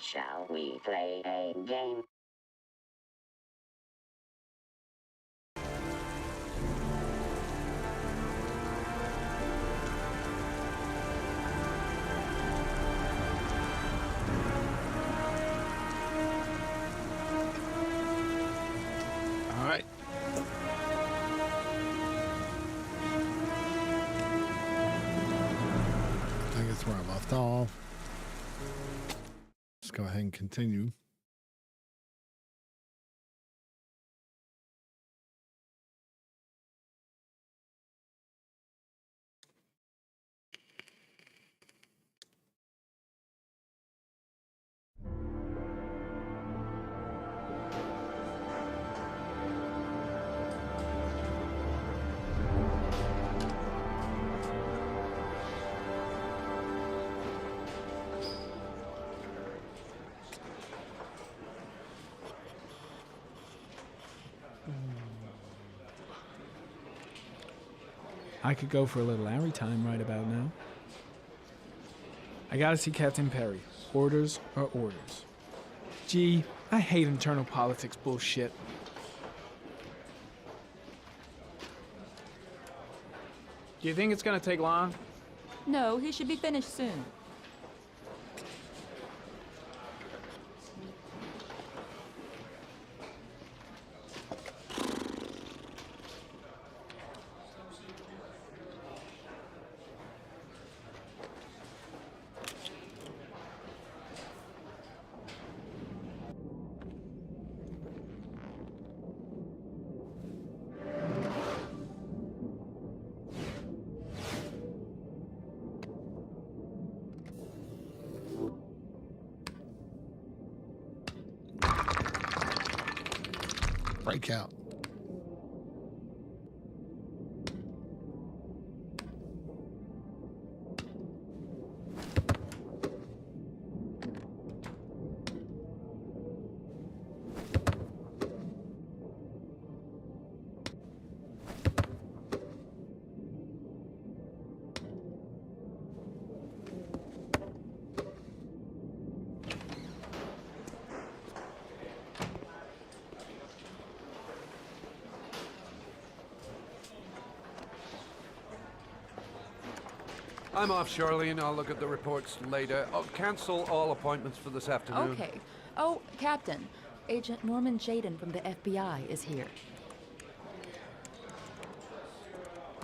Shall we play a game? All right. I guess where I left off. Let's go ahead and continue. I could go for a little Larry time right about now. I gotta see Captain Perry. Orders are orders. Gee, I hate internal politics bullshit. Do you think it's gonna take long? No, he should be finished soon. Breakout. I'm off, Charlene. I'll look at the reports later. Oh, cancel all appointments for this afternoon. Okay. Oh, Captain. Agent Norman Jayden from the FBI is here.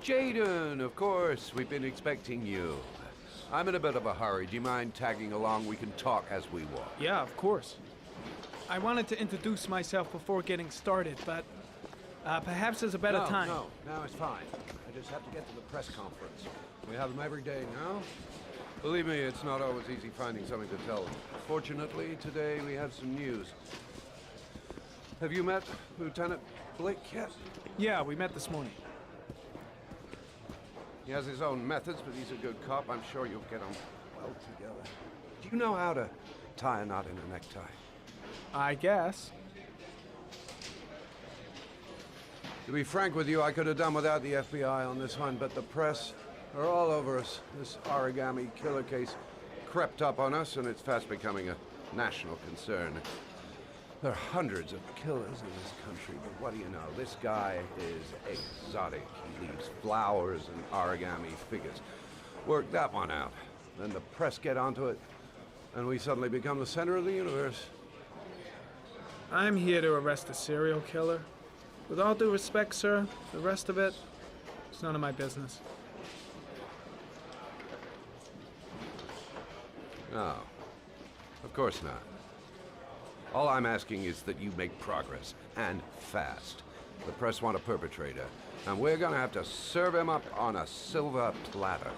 Jayden, of course. We've been expecting you. I'm in a bit of a hurry. Do you mind tagging along? We can talk as we walk. Yeah, of course. I wanted to introduce myself before getting started, but perhaps there's a better time. No, it's fine. I just have to get to the press conference. We have them every day now. Believe me, it's not always easy finding something to tell them. Fortunately, today we have some news. Have you met Lieutenant Blake yet? Yeah, we met this morning. He has his own methods, but he's a good cop. I'm sure you'll get on well together. Do you know how to tie a knot in a necktie? I guess. To be frank with you, I could have done without the FBI on this one, but the press are all over us. This origami killer case crept up on us, and it's fast becoming a national concern. There are hundreds of killers in this country, but what do you know? This guy is exotic. He leaves flowers and origami figures. Work that one out. Then the press get onto it, and we suddenly become the center of the universe. I'm here to arrest a serial killer. With all due respect, sir, the rest of it, it's none of my business. No, of course not. All I'm asking is that you make progress, and fast. The press want a perpetrator, and we're gonna have to serve him up on a silver platter.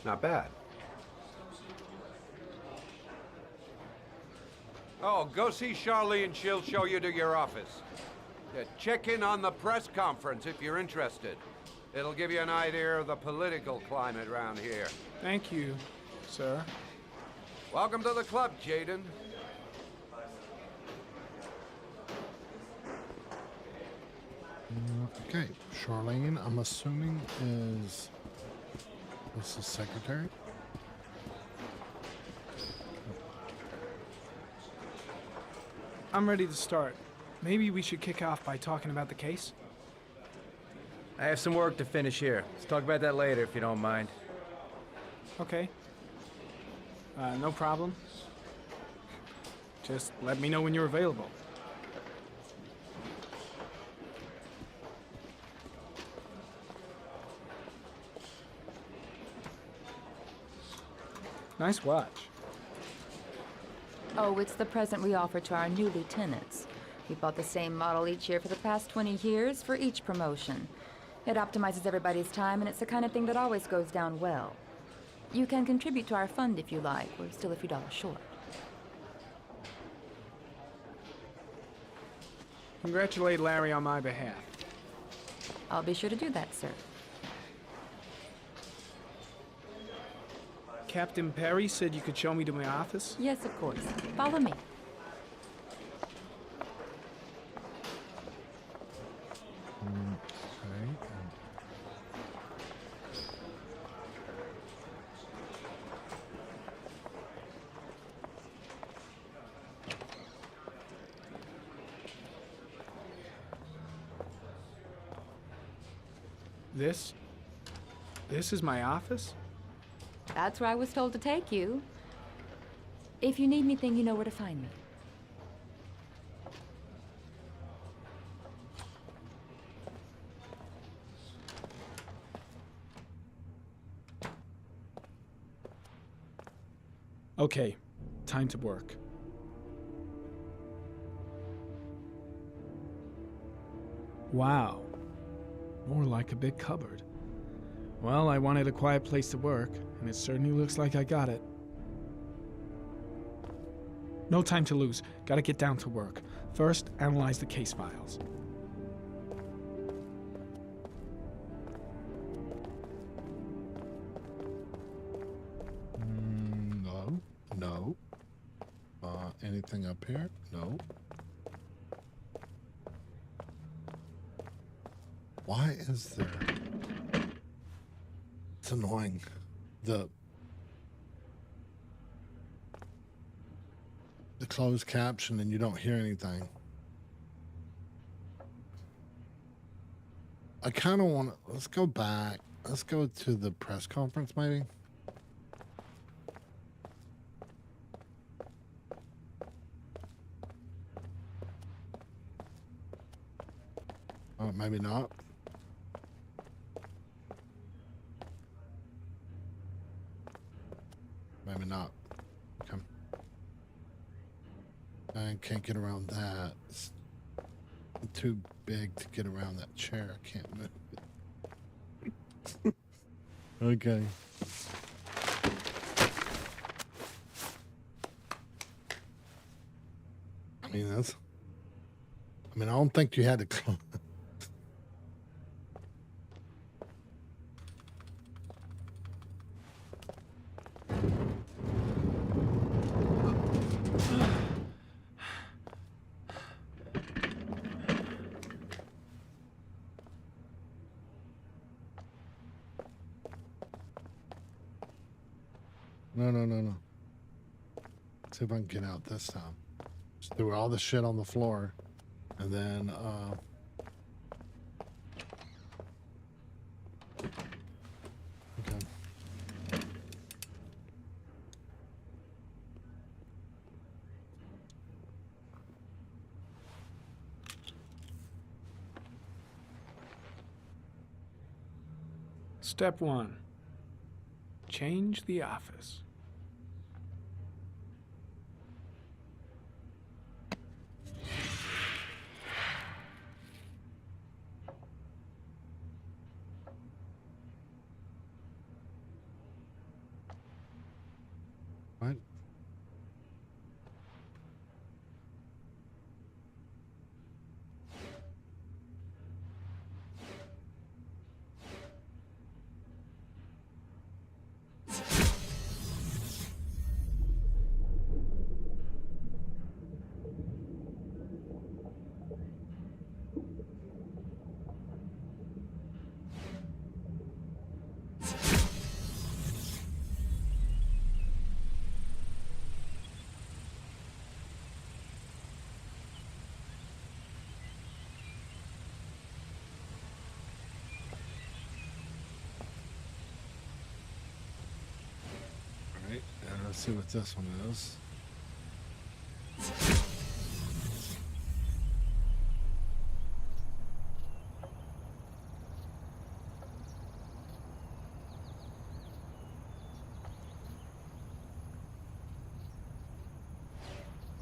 Not bad. Oh, go see Charlene and she'll show you to your office. Check in on the press conference if you're interested. It'll give you an idea of the political climate around here. Thank you, sir. Welcome to the club, Jayden. Okay, Charlene, I'm assuming is this is secretary? I'm ready to start. Maybe we should kick off by talking about the case? I have some work to finish here. Let's talk about that later if you don't mind. Okay. No problem. Just let me know when you're available. Nice watch. Oh, it's the present we offer to our new lieutenants. We bought the same model each year for the past 20 years for each promotion. It optimizes everybody's time, and it's the kind of thing that always goes down well. You can contribute to our fund if you like. We're still a few dollars short. Congratulate Larry on my behalf. I'll be sure to do that, sir. Captain Perry said you could show me to my office? Yes, of course. Follow me. Okay. This is my office? That's where I was told to take you. If you need anything, you know where to find me. Okay, time to work. Wow, more like a big cupboard. Well, I wanted a quiet place to work, and it certainly looks like I got it. No time to lose. Gotta get down to work. First, analyze the case files. No. No. Anything up here? No. Why is there... It's annoying. The closed caption and you don't hear anything. I kind of want to... Let's go back. Let's go to the press conference, maybe. Maybe not. Maybe not. Okay. I can't get around that. It's too big to get around that chair. I can't move it. Okay. I don't think you had to close. No. See if I can get out this time. Just threw all the shit on the floor. And then, okay. Step 1. Change the office. What? let's see what this one is.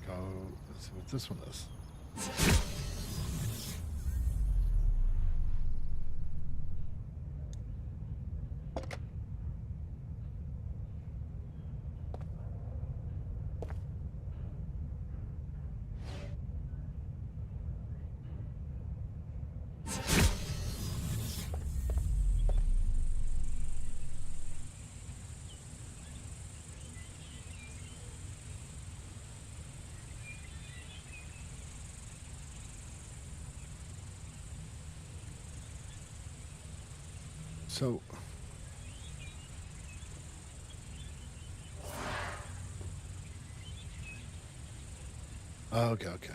Go, let's see what this one is. So, okay.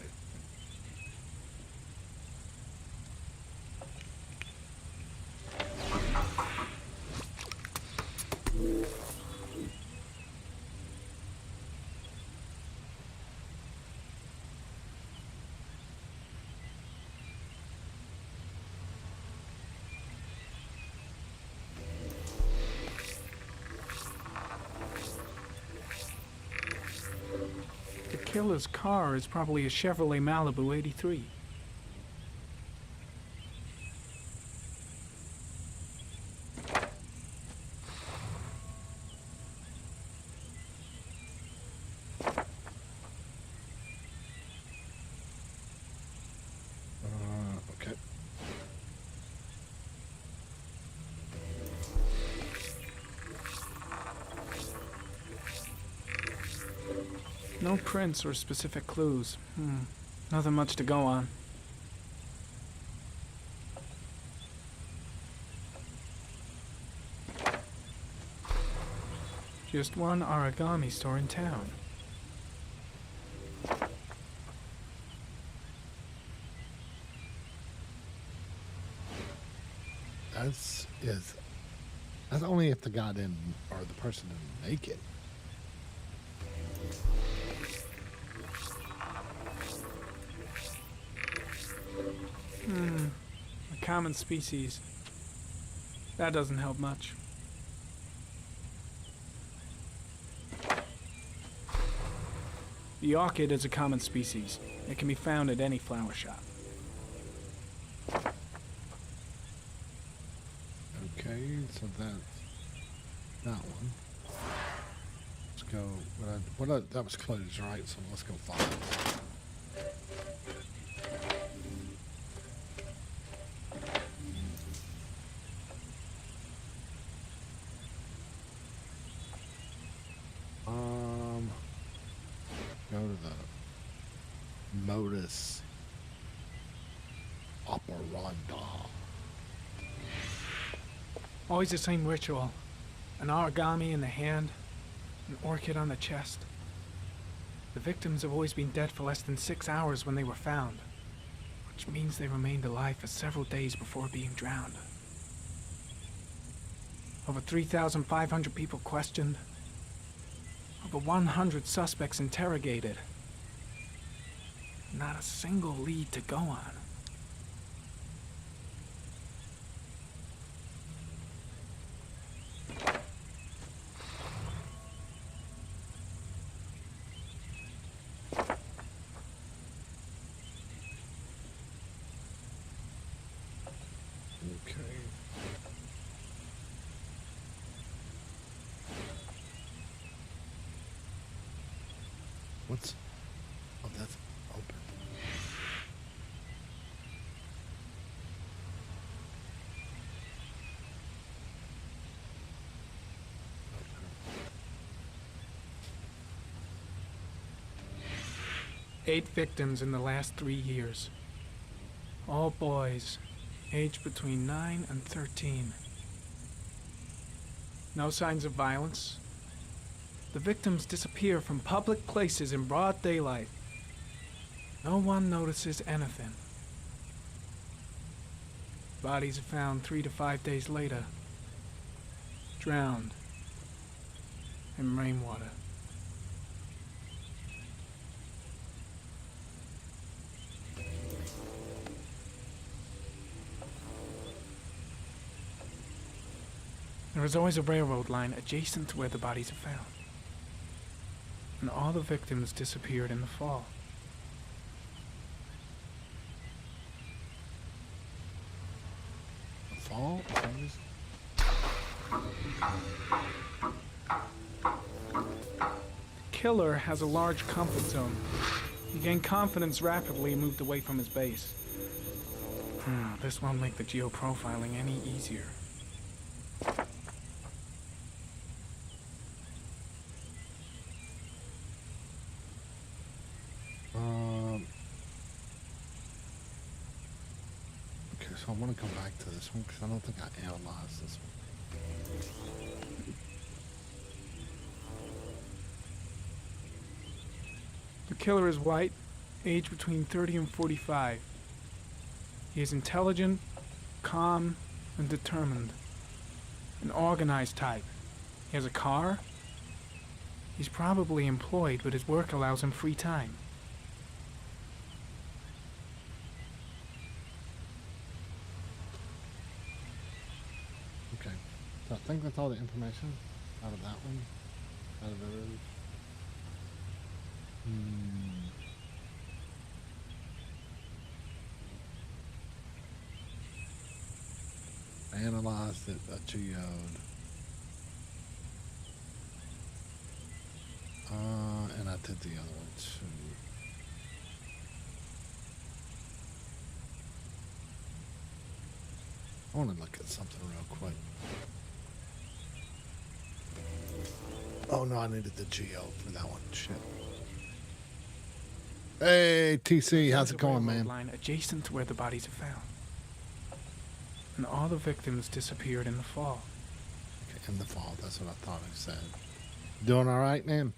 The killer's car is probably a Chevrolet Malibu 83. Okay. No prints or specific clues. Nothing much to go on. Just one origami store in town. That's only if the guy didn't, or the person didn't make it. A common species. That doesn't help much. The orchid is a common species. It can be found at any flower shop. Okay, so that's that one. Let's go. That was closed, right? So let's go find it. Go to the modus operandi. Always the same ritual. An origami in the hand, an orchid on the chest. The victims have always been dead for less than 6 hours when they were found, which means they remained alive for several days before being drowned. Over 3,500 people questioned. Over 100 suspects interrogated. Not a single lead to go on. Okay. What's... Oh, that's open. Okay. 8 victims in the last 3 years. All boys, aged between 9 and 13. No signs of violence. The victims disappear from public places in broad daylight. No one notices anything. Bodies are found 3 to 5 days later, drowned in rainwater. There is always a railroad line adjacent to where the bodies are found. And all the victims disappeared in the fall. The fall? The killer has a large comfort zone. He gained confidence rapidly and moved away from his base. This won't make the geoprofiling any easier. Okay, so I want to go back to this one because I don't think I analyzed this one. The killer is white, aged between 30 and 45. He is intelligent, calm, and determined. An organized type. He has a car. He's probably employed, but his work allows him free time. Okay, so I think that's all the information out of that one. Out of those. I analyzed it, geode. And I did the other one too. I want to look at something real quick. Oh no, I needed the geo for that one. Shit. Hey, TC, how's it going, man? Line adjacent to where the bodies are found. And all the victims disappeared in the fall. Okay, in the fall, that's what I thought I said. Doing all right, man?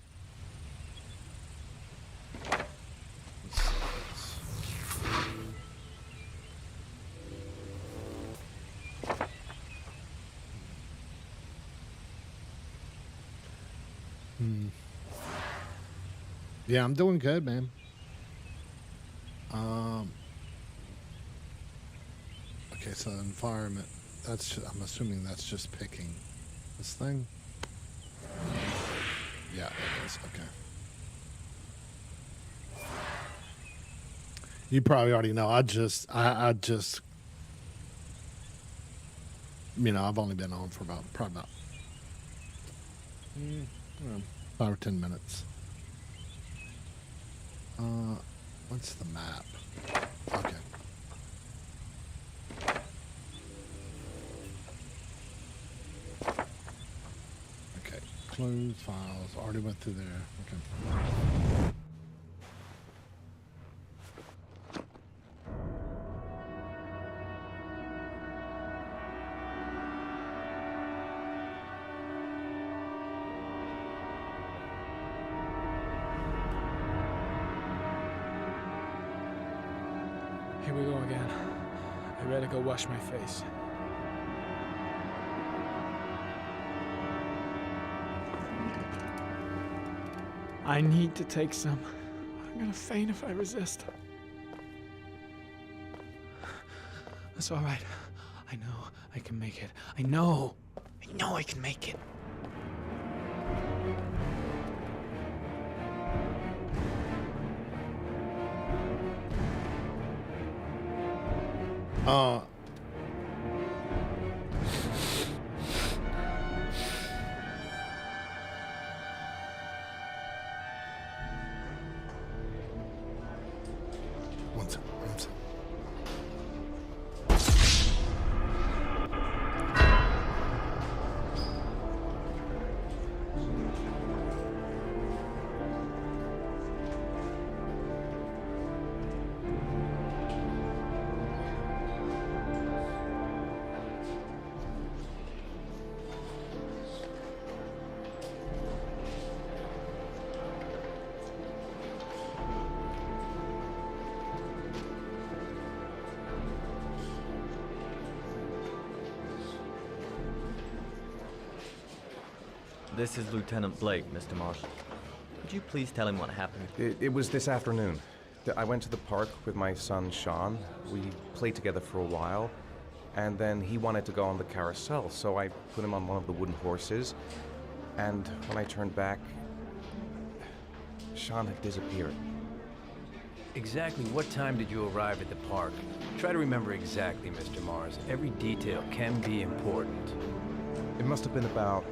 Yeah, I'm doing good, man. Okay, so environment. That's I'm assuming that's just picking this thing. Yeah, it is. Okay. You probably already know. I just, you know, I've only been on for probably about 5 or 10 minutes. What's the map? Okay. Okay. Close files. Already went through there. Okay. Here we go again. I better go wash my face. I need to take some. I'm gonna faint if I resist. That's all right. I know I can make it. I know I can make it. One second. This is Lieutenant Blake, Mr. Marshall. Could you please tell him what happened? It was this afternoon. I went to the park with my son, Sean. We played together for a while. and then he wanted to go on the carousel, so I put him on one of the wooden horses, and when I turned back, Sean had disappeared. Exactly what time did you arrive at the park? Try to remember exactly, Mr. Mars. Every detail can be important. It must have been about...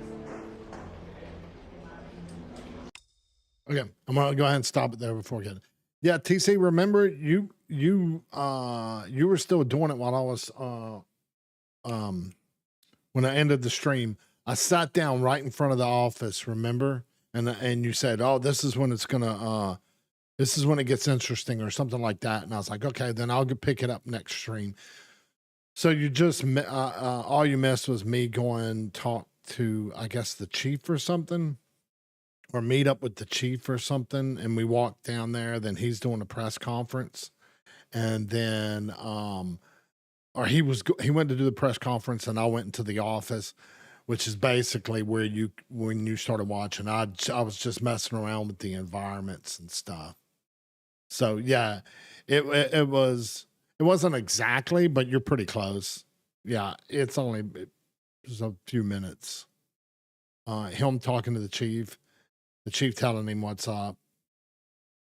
Okay, I'm gonna go ahead and stop it there before getting. Yeah, TC, remember you were still doing it while I was when I ended the stream. I sat down right in front of the office, remember? And you said, "Oh, this is when it's gonna this is when it gets interesting," or something like that. And I was like, "Okay, then I'll pick it up next stream." So you just all you missed was me going talk to, I guess, the chief or something, or meet up with the chief or something. And we walked down there. Then he's doing a press conference, and then or he went to do the press conference, and I went into the office, which is basically where when you started watching. I was just messing around with the environments and stuff. So yeah, it wasn't exactly, but you're pretty close. Yeah, it was a few minutes. Him talking to the chief telling him what's up,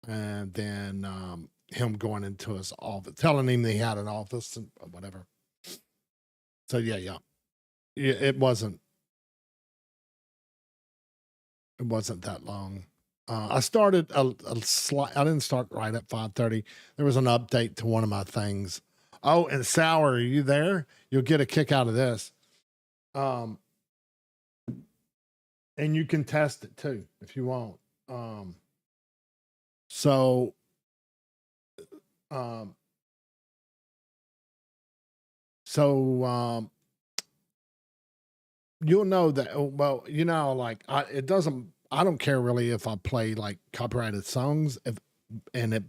and then him going into his office, telling him that he had an office and whatever. So yeah, it wasn't that long. I started I didn't start right at 5:30. There was an update to one of my things. Oh, and Sour, are you there? You'll get a kick out of this. And you can test it too if you want. You'll know that, well, like I don't care really if I play like copyrighted songs and it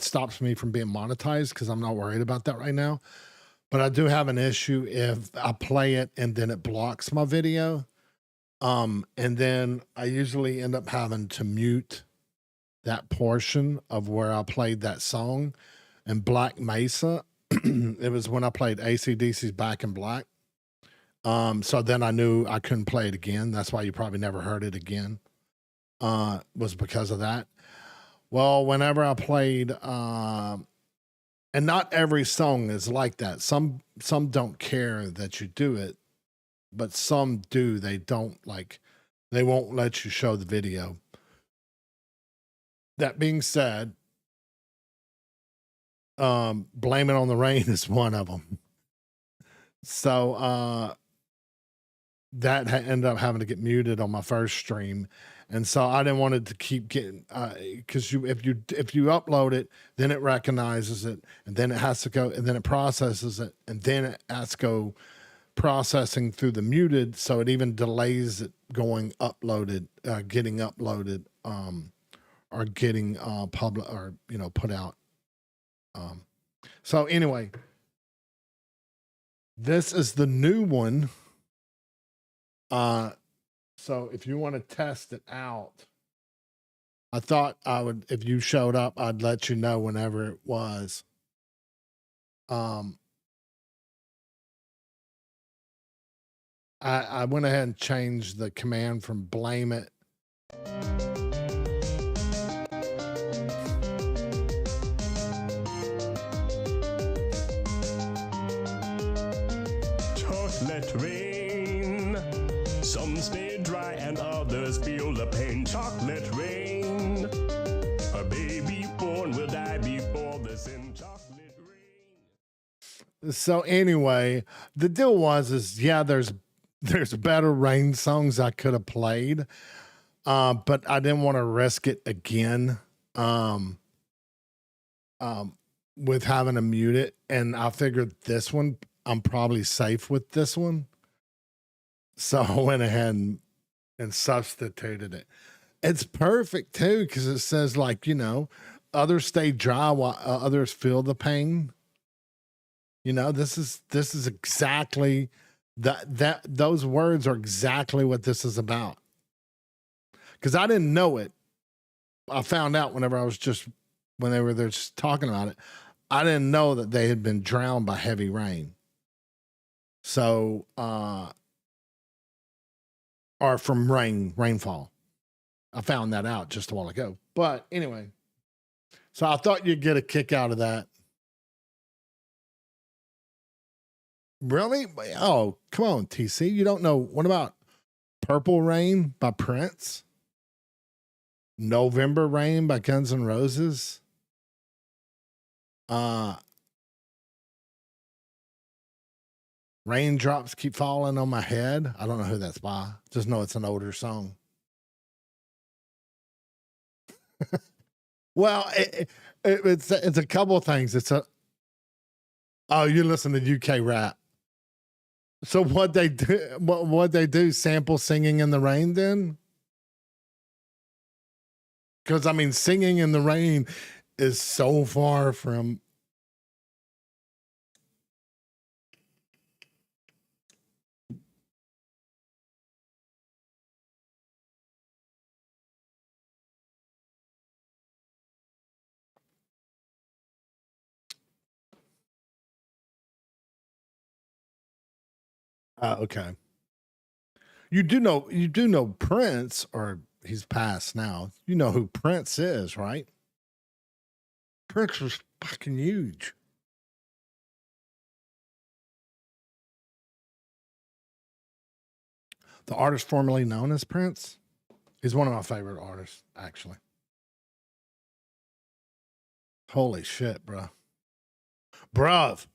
stops me from being monetized, because I'm not worried about that right now. But I do have an issue if I play it and then it blocks my video. And then I usually end up having to mute that portion of where I played that song. And Black Mesa, it was when I played AC/DC's Back in Black. So then I knew I couldn't play it again. That's why you probably never heard it again. Was because of that. Well, whenever I played, and not every song is like that. Some don't care that you do it, but some do. They won't let you show the video. That being said, Blame It on the Rain is one of them. So, that ended up having to get muted on my first stream. And so I didn't want it to keep getting, because if you upload it, then it recognizes it, and then it has to go, and then it processes it, and then it has to go processing through the muted, so it even delays it going uploaded, getting uploaded, or getting public, or put out. So anyway, this is the new one. So if you want to test it out, I thought I would, if you showed up, I'd let you know whenever it was. I went ahead and changed the command from blame it. Chocolate rain. Some stay dry and others feel the pain. Chocolate rain. A baby born will die before the sin. Chocolate rain. So anyway, the deal is yeah, there's better rain songs I could have played, but I didn't want to risk it again with having to mute it, and I figured this one, I'm probably safe with this one. So I went ahead and substituted it. It's perfect too, because it says others stay dry while others feel the pain. This is exactly those words are exactly what this is about. Because I didn't know it. I found out when they were just talking about it. I didn't know that they had been drowned by heavy rain. So, or from rainfall. I found that out just a while ago. But anyway, so I thought you'd get a kick out of that. Really? Oh, come on, TC. You don't know. What about Purple Rain by Prince? November Rain by Guns N' Roses? Raindrops Keep Falling on My Head. I don't know who that's by. Just know it's an older song. Well, it's a couple of things. Oh, you listen to UK rap. So what they do? Sample Singing in the Rain then? Because I mean, Singing in the Rain is so far from. Okay. You do know Prince, or he's passed now. You know who Prince is, right? Prince was fucking huge. The artist formerly known as Prince. He's one of my favorite artists, actually. Holy shit, bro. Bruv.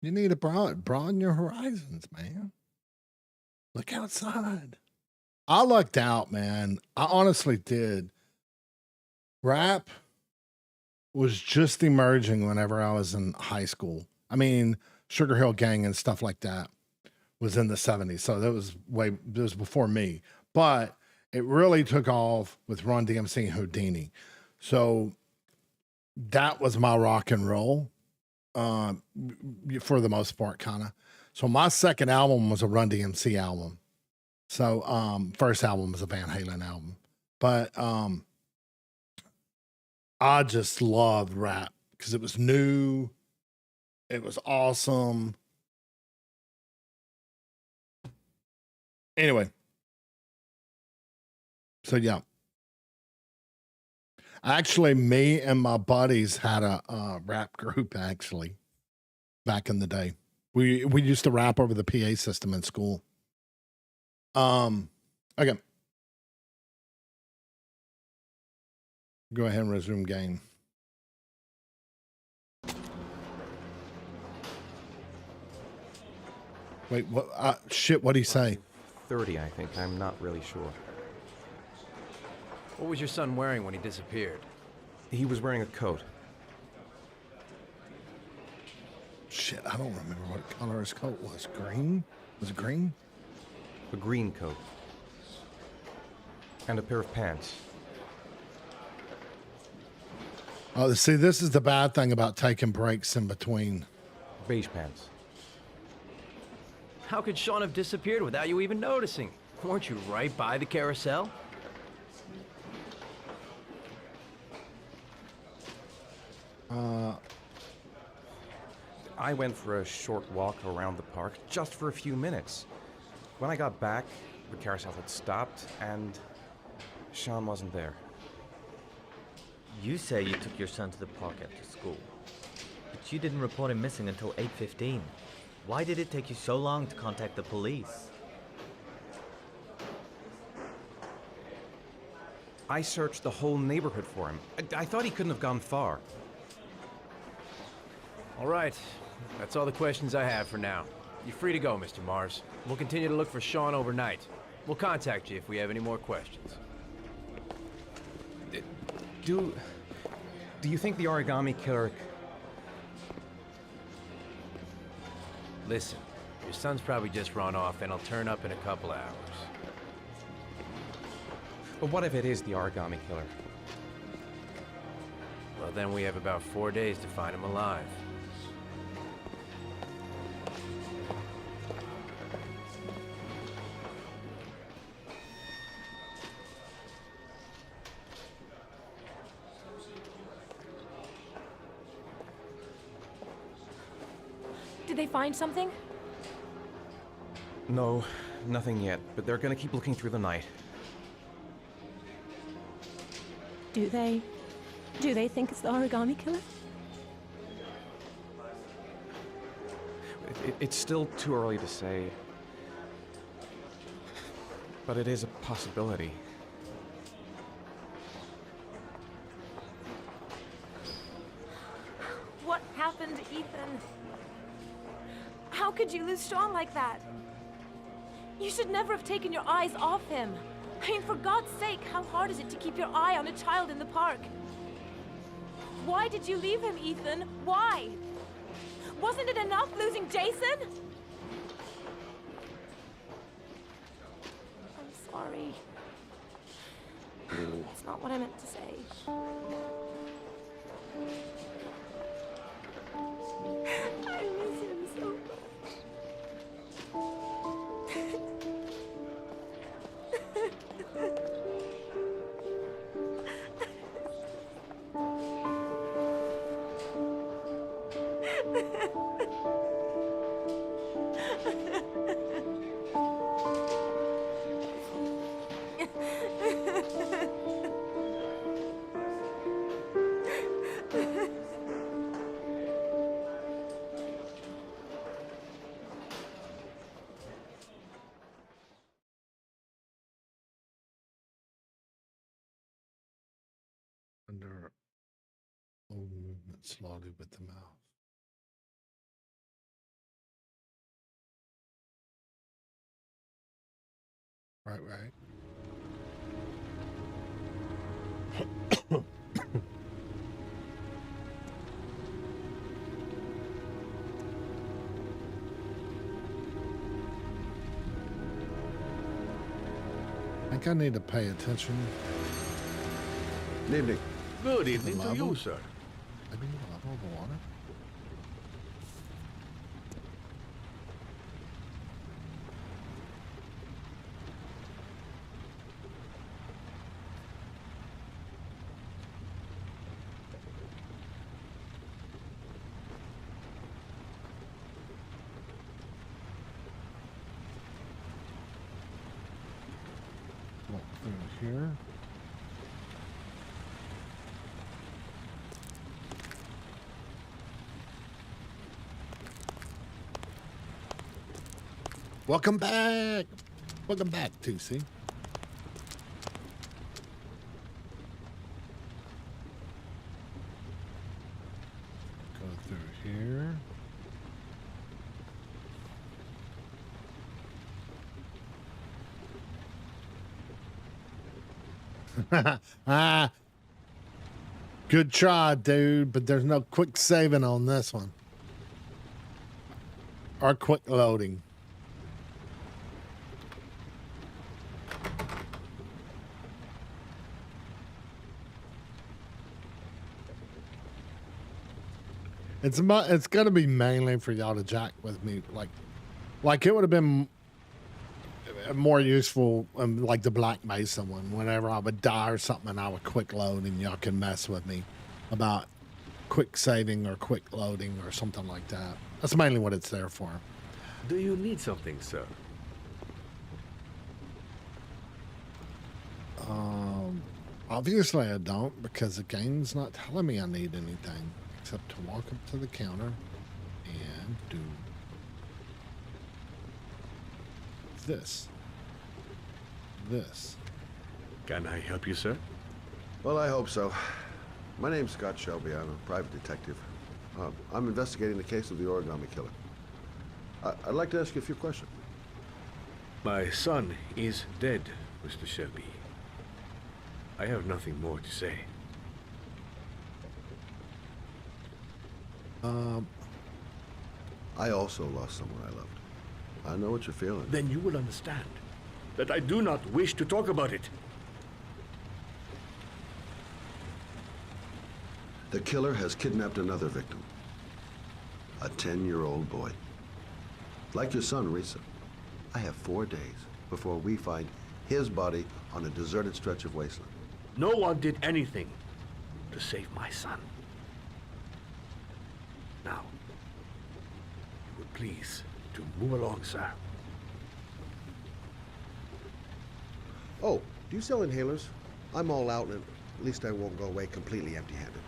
You need to broaden your horizons, man. Look outside. I lucked out, man. I honestly did. Rap was just emerging whenever I was in high school. I mean, Sugar Hill Gang and stuff like that was in the 70s. So that was before me. But it really took off with Run DMC and Houdini. So that was my rock and roll. For the most part, kind of. So my second album was a Run DMC album. So first album was a Van Halen album. But I just loved rap because it was new. It was awesome. Anyway. So yeah. Actually, me and my buddies had a rap group, actually, back in the day. We used to rap over the PA system in school. Okay. Go ahead and resume game. Wait, what? Shit, what'd he say? 30, I think. I'm not really sure. What was your son wearing when he disappeared? He was wearing a coat. Shit, I don't remember what color his coat was. Green? Was it green? A green coat. And a pair of pants. Oh, see, this is the bad thing about taking breaks in between. Beige pants. How could Sean have disappeared without you even noticing? Weren't you right by the carousel? I went for a short walk around the park just for a few minutes. When I got back, the carousel had stopped and Sean wasn't there. You say you took your son to the park after school, but you didn't report him missing until 8:15. Why did it take you so long to contact the police? I searched the whole neighborhood for him. I thought he couldn't have gone far. All right. That's all the questions I have for now. You're free to go, Mr. Mars. We'll continue to look for Sean overnight. We'll contact you if we have any more questions. Do you think the Origami Killer... Listen, your son's probably just run off and he'll turn up in a couple hours. But what if it is the Origami Killer? Well, then we have about 4 days to find him alive. Did they find something? No, nothing yet, but they're gonna keep looking through the night. Do they? Do they think it's the origami killer? It's still too early to say. But it is a possibility. What happened, Ethan? How could you lose Sean like that? You should never have taken your eyes off him. I mean, for God's sake, how hard is it to keep your eye on a child in the park? Why did you leave him, Ethan? Why? Wasn't it enough losing Jason? I'm sorry. That's not what I meant to say. I miss him so much. Under movement slowly with the mouse. Right. I think I need to pay attention. Good evening. Good evening to Level? you, sir. Maybe the level of the water. Walk through here. Welcome back. Welcome back, Tusi. Go through here. Good try, dude, but there's no quick saving on this one. Or quick loading. It's gonna be mainly for y'all to jack with me, like it would have been more useful, like the Black Mesa one. Whenever I would die or something, and I would quick load, and y'all can mess with me about quick saving or quick loading or something like that. That's mainly what it's there for. Do you need something, sir? Obviously I don't, because the game's not telling me I need anything except to walk up to the counter and do this. Can I help you, sir? Well, I hope so. My name's Scott Shelby. I'm a private detective. I'm investigating the case of the origami killer. I'd like to ask you a few questions. My son is dead, Mr. Shelby. I have nothing more to say. I also lost someone I loved. I know what you're feeling. Then you will understand that I do not wish to talk about it. The killer has kidnapped another victim. A 10-year-old boy. Like your son, Risa. I have 4 days before we find his body on a deserted stretch of wasteland. No one did anything to save my son. Now, you would please, to move along, sir. Oh, do you sell inhalers? I'm all out, and at least I won't go away completely empty-handed.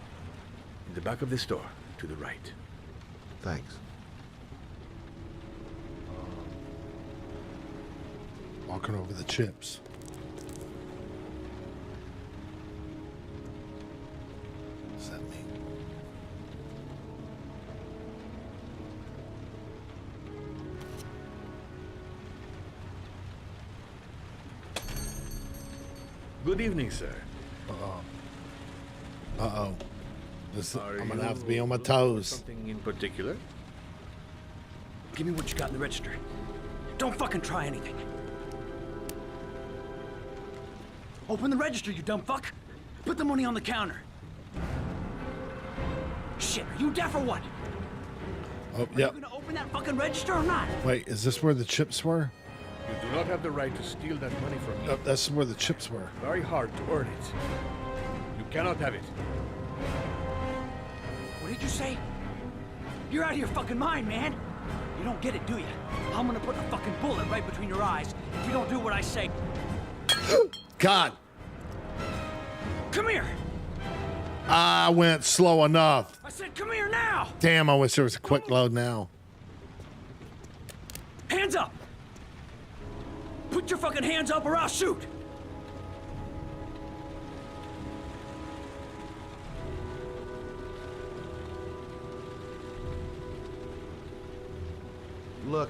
In the back of the store, to the right. Thanks. Walking over the chips. What does that mean? Good evening, sir. Uh-oh. Are I'm gonna have to you be on my looking for toes. Something in particular? Give me what you got in the register. Don't fucking try anything. Open the register, you dumb fuck. Put the money on the counter. Shit, are you deaf or what? Oh, Are yep. you gonna open that fucking register or not? Wait, is this where the chips were? You do not have the right to steal that money from me. Oh, that's where the chips were. Very hard to earn it. You cannot have it. What did you say? You're out of your fucking mind, man. You don't get it, do you? I'm gonna put a fucking bullet right between your eyes if you don't do what I say. God. Come here. I went slow enough. I said come here now. Damn, I wish there was a quick load now. Hands up. Put your fucking hands up or I'll shoot. Look,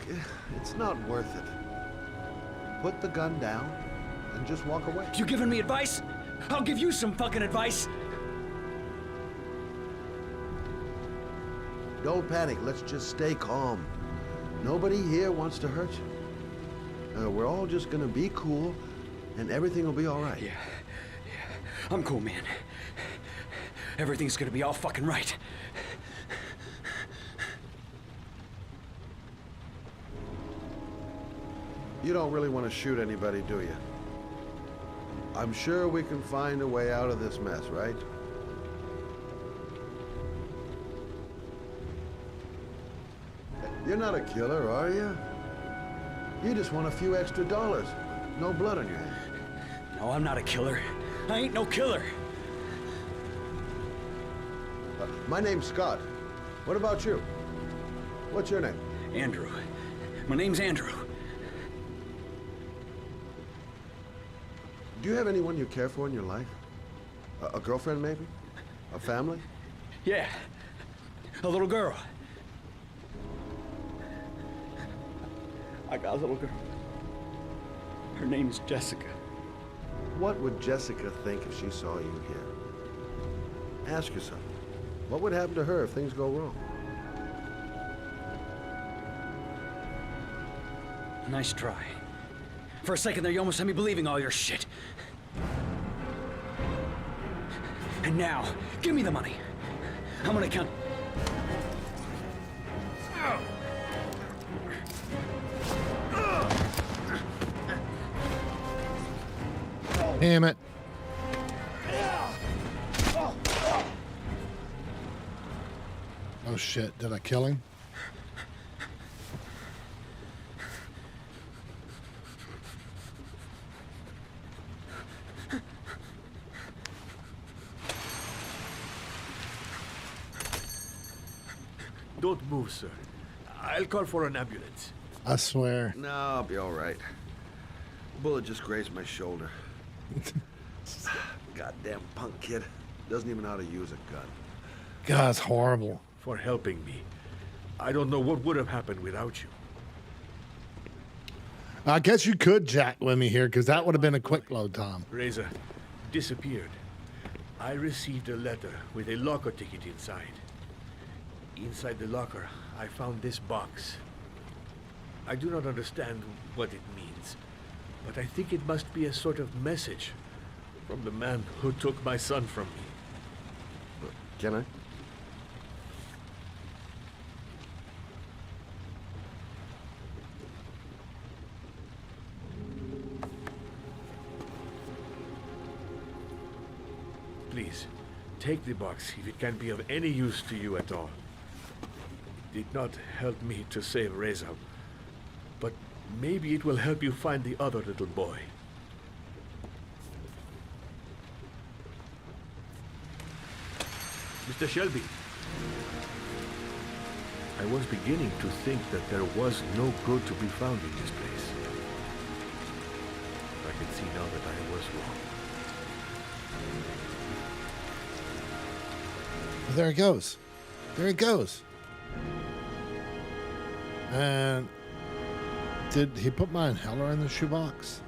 it's not worth it. Put the gun down and just walk away. You giving me advice? I'll give you some fucking advice. Don't panic. Let's just stay calm. Nobody here wants to hurt you. We're all just gonna be cool, and everything will be all right. Yeah. I'm cool, man. Everything's gonna be all fucking right. You don't really want to shoot anybody, do you? I'm sure we can find a way out of this mess, right? You're not a killer, are you? You just want a few extra dollars. No blood on your hands. No, I'm not a killer. I ain't no killer. My name's Scott. What about you? What's your name? Andrew. My name's Andrew. Do you have anyone you care for in your life? A girlfriend, maybe? A family? Yeah. A little girl. I got a little girl. Her name's Jessica. What would Jessica think if she saw you here? Ask yourself, what would happen to her if things go wrong? Nice try. For a second there, you almost had me believing all your shit. And now, give me the money. I'm gonna count. Damn it. Oh shit, did I kill him? Don't move, sir. I'll call for an ambulance. I swear. No, I'll be all right. Bullet just grazed my shoulder. Goddamn punk kid. Doesn't even know how to use a gun. God, it's horrible. For helping me. I don't know what would have happened without you. I guess you could jack with me here, because that would have been a quick load time. Reza disappeared. I received a letter with a locker ticket inside. Inside the locker, I found this box. I do not understand what it means, but I think it must be a sort of message from the man who took my son from me. Can I? Please, take the box if it can be of any use to you at all. did not help me to save Reza, but maybe it will help you find the other little boy. Mr. Shelby, I was beginning to think that there was no good to be found in this place. I can see now that I was wrong. There it goes. There it goes. And did he put my inhaler in the shoebox?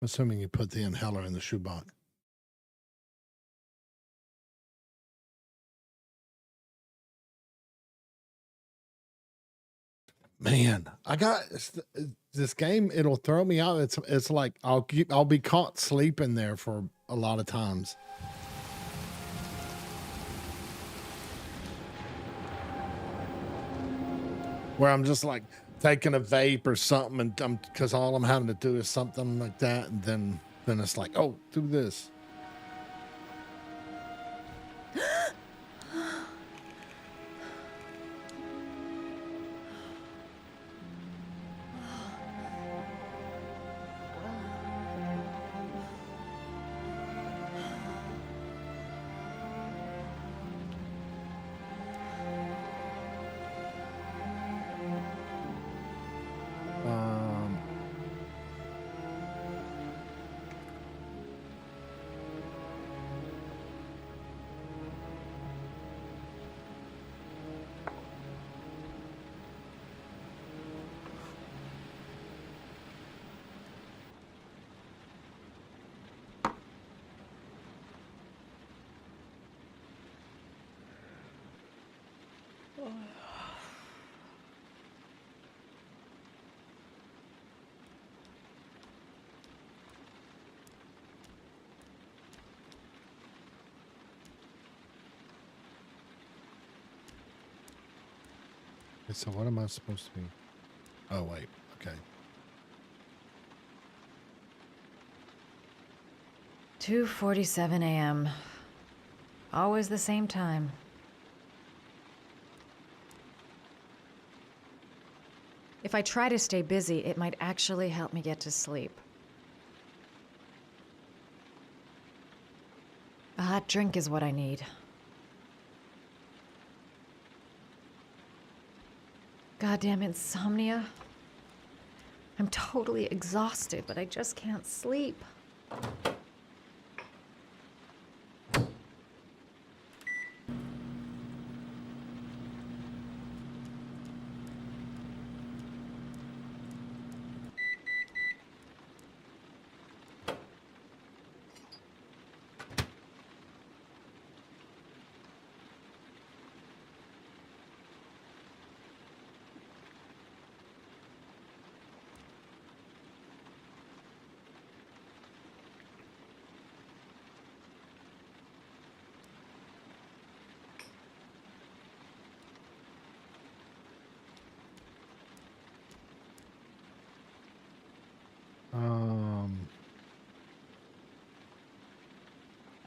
I'm assuming he put the inhaler in the shoebox. Man, I got this game. It'll throw me out. It's like I'll be caught sleeping there for a lot of times. Where I'm just like taking a vape or something, and because all I'm having to do is something like that, and then it's like, oh, do this. Okay, so what am I supposed to be? Oh, wait. Okay. 2:47 a.m. Always the same time. If I try to stay busy, it might actually help me get to sleep. A hot drink is what I need. Goddamn insomnia. I'm totally exhausted, but I just can't sleep.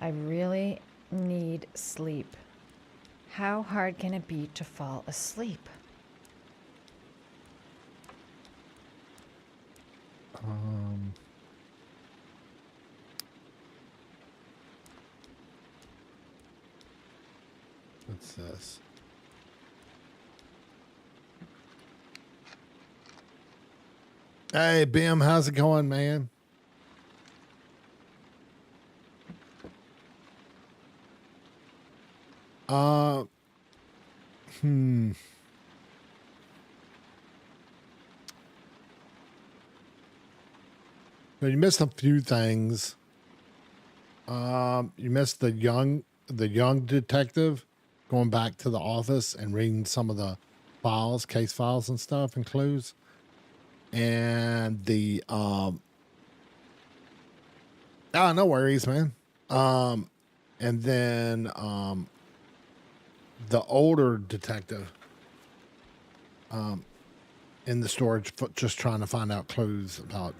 I really need sleep. How hard can it be to fall asleep? What's this? Hey, Bim, how's it going, man? Well, you missed a few things. You missed the young detective going back to the office and reading some of the files, case files and stuff and clues. And the no worries, man. And then the older detective in the storage just trying to find out clues about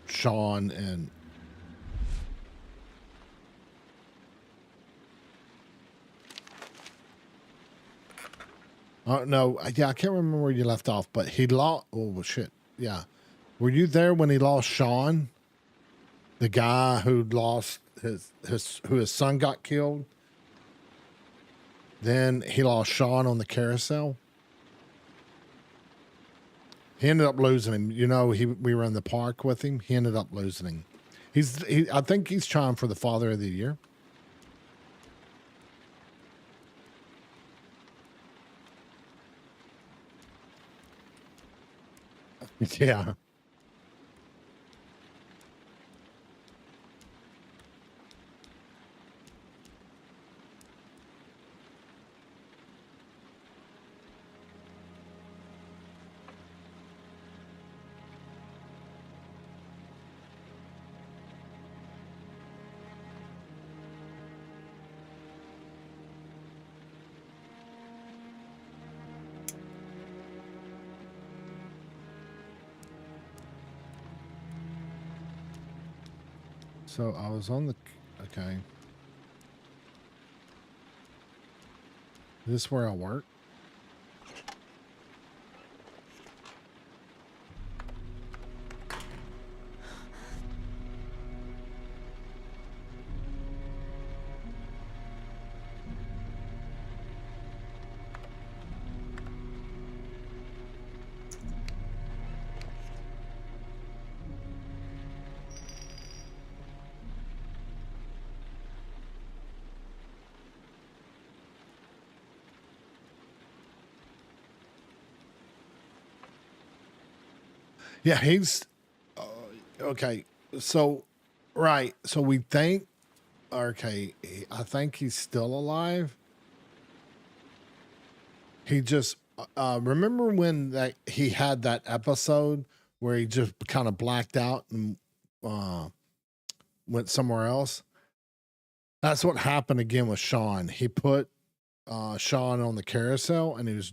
Sean and No, yeah, I can't remember where you left off, but he lost. Oh well, shit, yeah. Were you there when he lost Sean, the guy who lost his son got killed? Then he lost Sean on the carousel. He ended up losing him. You know, we were in the park with him. He ended up losing him. I think he's trying for the Father of the Year. Yeah. So I was on the, okay. Is this where I work? Yeah, he's okay. So, right. So we think, okay, I think he's still alive. He just remember when that he had that episode where he just kind of blacked out and went somewhere else. That's what happened again with Sean. He put Sean on the carousel, and he was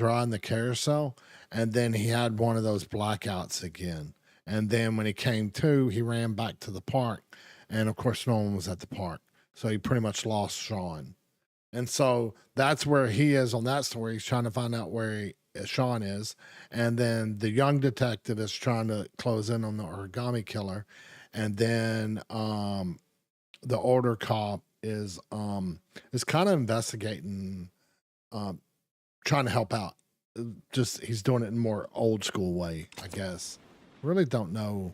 riding the carousel, and then he had one of those blackouts again. And then when he came to, he ran back to the park, and of course no one was at the park, so he pretty much lost Sean. And so that's where he is on that story. He's trying to find out where Sean is, and then the young detective is trying to close in on the origami killer, and then the older cop is kind of investigating, trying to help out. Just he's doing it in a more old school way, I guess. Really don't know.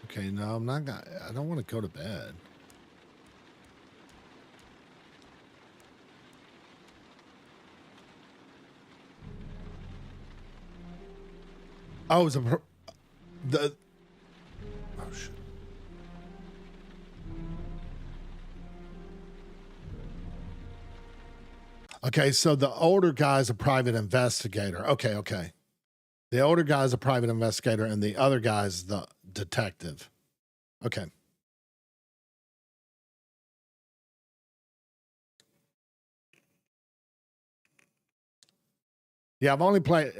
Okay, no, I'm not gonna. I don't want to go to bed. Oh, it was the. Oh shit. Okay, so the older guy's a private investigator. Okay. The older guy's a private investigator, and the other guy's the detective. Okay. Yeah, I've only played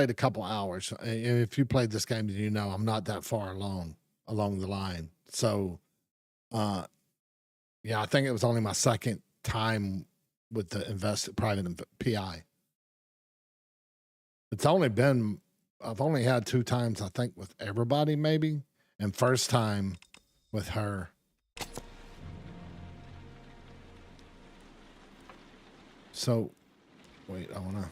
a couple hours. If you played this game, you know I'm not that far along the line. So, yeah, I think it was only my second time with the private PI. I've only had 2 times, I think, with everybody maybe, and first time with her. So, wait, I wanna.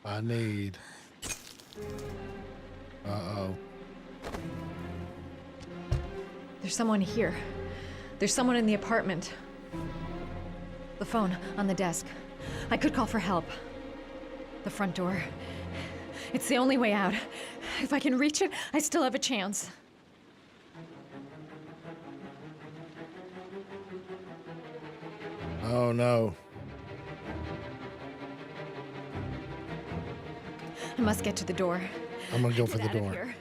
I need. Uh-oh. There's someone here. There's someone in the apartment. The phone on the desk. I could call for help. The front door. It's the only way out. If I can reach it, I still have a chance. Oh no. I must get to the door. I'm gonna go Get for the out of door. here.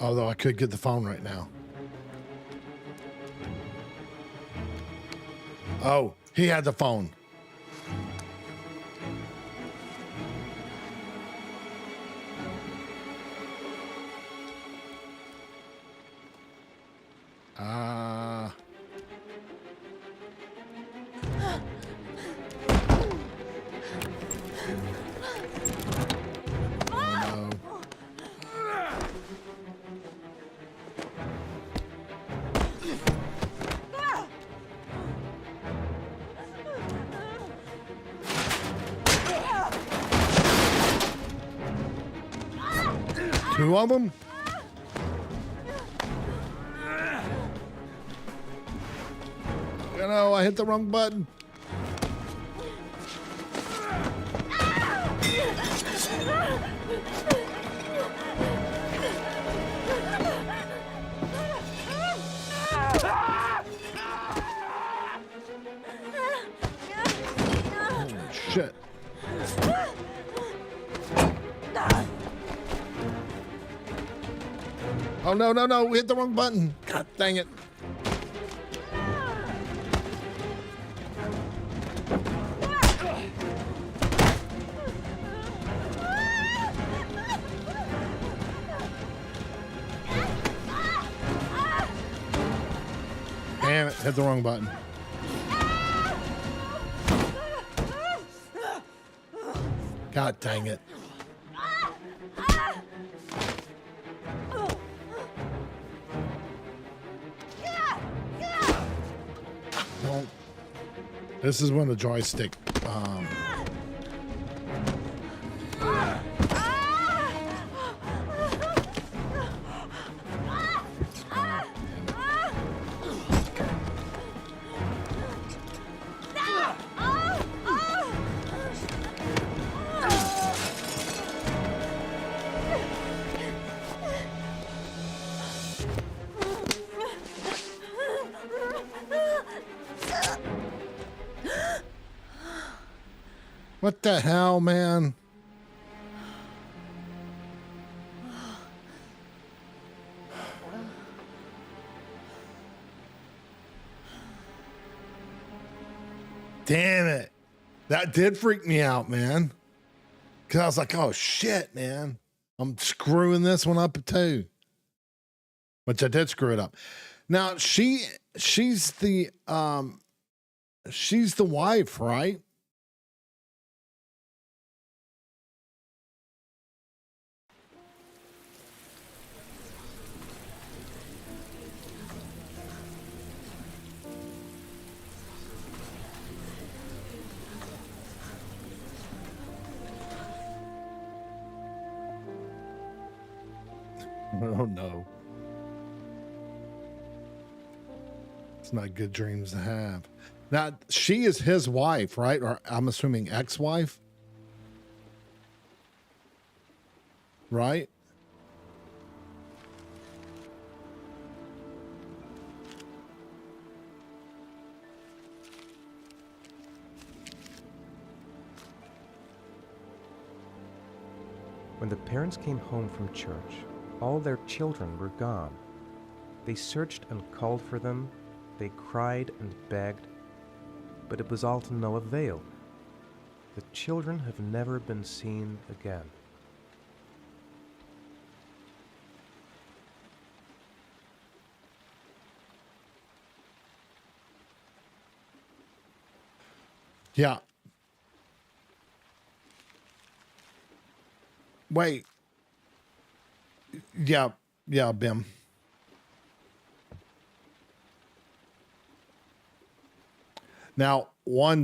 Although I could get the phone right now. Oh, he had the phone. Two of them? You know, I hit the wrong button. Oh, shit. Oh, no, no, no. We hit the wrong button. God dang it. Damn it. Hit the wrong button. God dang it. Well, this is when the joystick. What the hell, man? Damn it. That did freak me out, man. Because I was like, oh, shit, man. I'm screwing this one up too. Which I did screw it up. Now, she's the wife, right? Oh no. It's not good dreams to have. Now, she is his wife, right? Or I'm assuming ex-wife? Right? When the parents came home from church, all their children were gone. They searched and called for them, they cried and begged, but it was all to no avail. The children have never been seen again. Yeah. Wait. Yeah, Bim. Now, I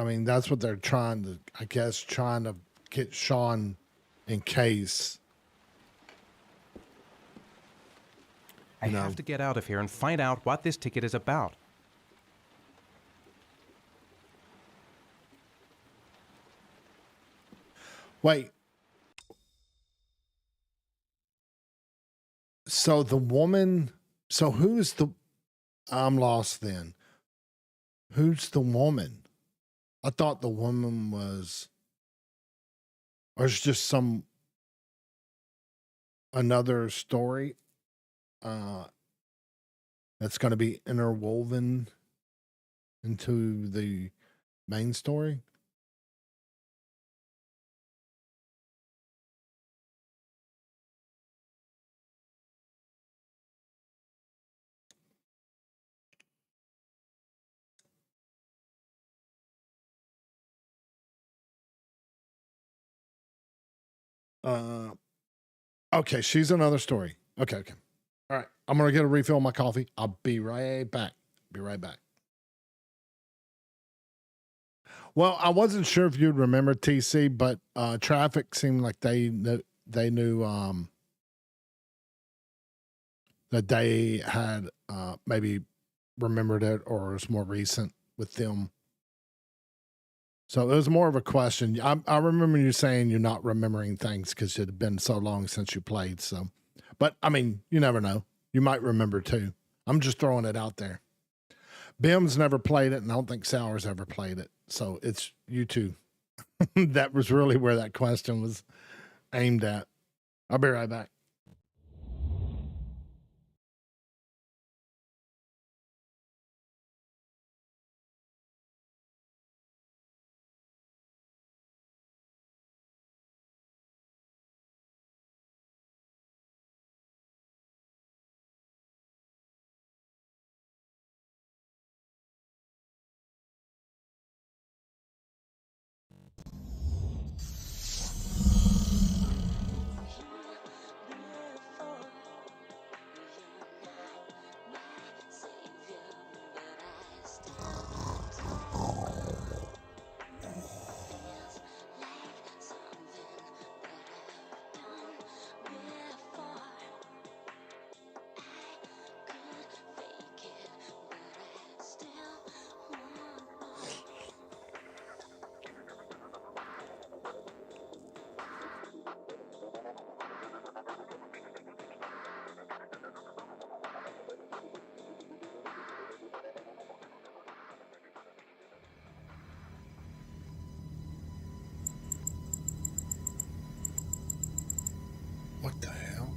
mean, that's what they're trying to, I guess, trying to get Sean in case. I have to get out of here and find out what this ticket is about. Wait. So the woman, so who's the, I'm lost then. Who's the woman? I thought the woman was, or it's just another story that's going to be interwoven into the main story. Okay, she's another story. Okay. All right, I'm gonna get a refill of my coffee. I'll be right back. Well, I wasn't sure if you'd remember TC, but Traffic seemed like they knew that they had maybe remembered it, or it was more recent with them. So it was more of a question. I remember you saying you're not remembering things because it had been so long since you played. So, but I mean, you never know. You might remember too. I'm just throwing it out there. Bim's never played it, and I don't think Sour's ever played it. So it's you two. That was really where that question was aimed at. I'll be right back. What the hell?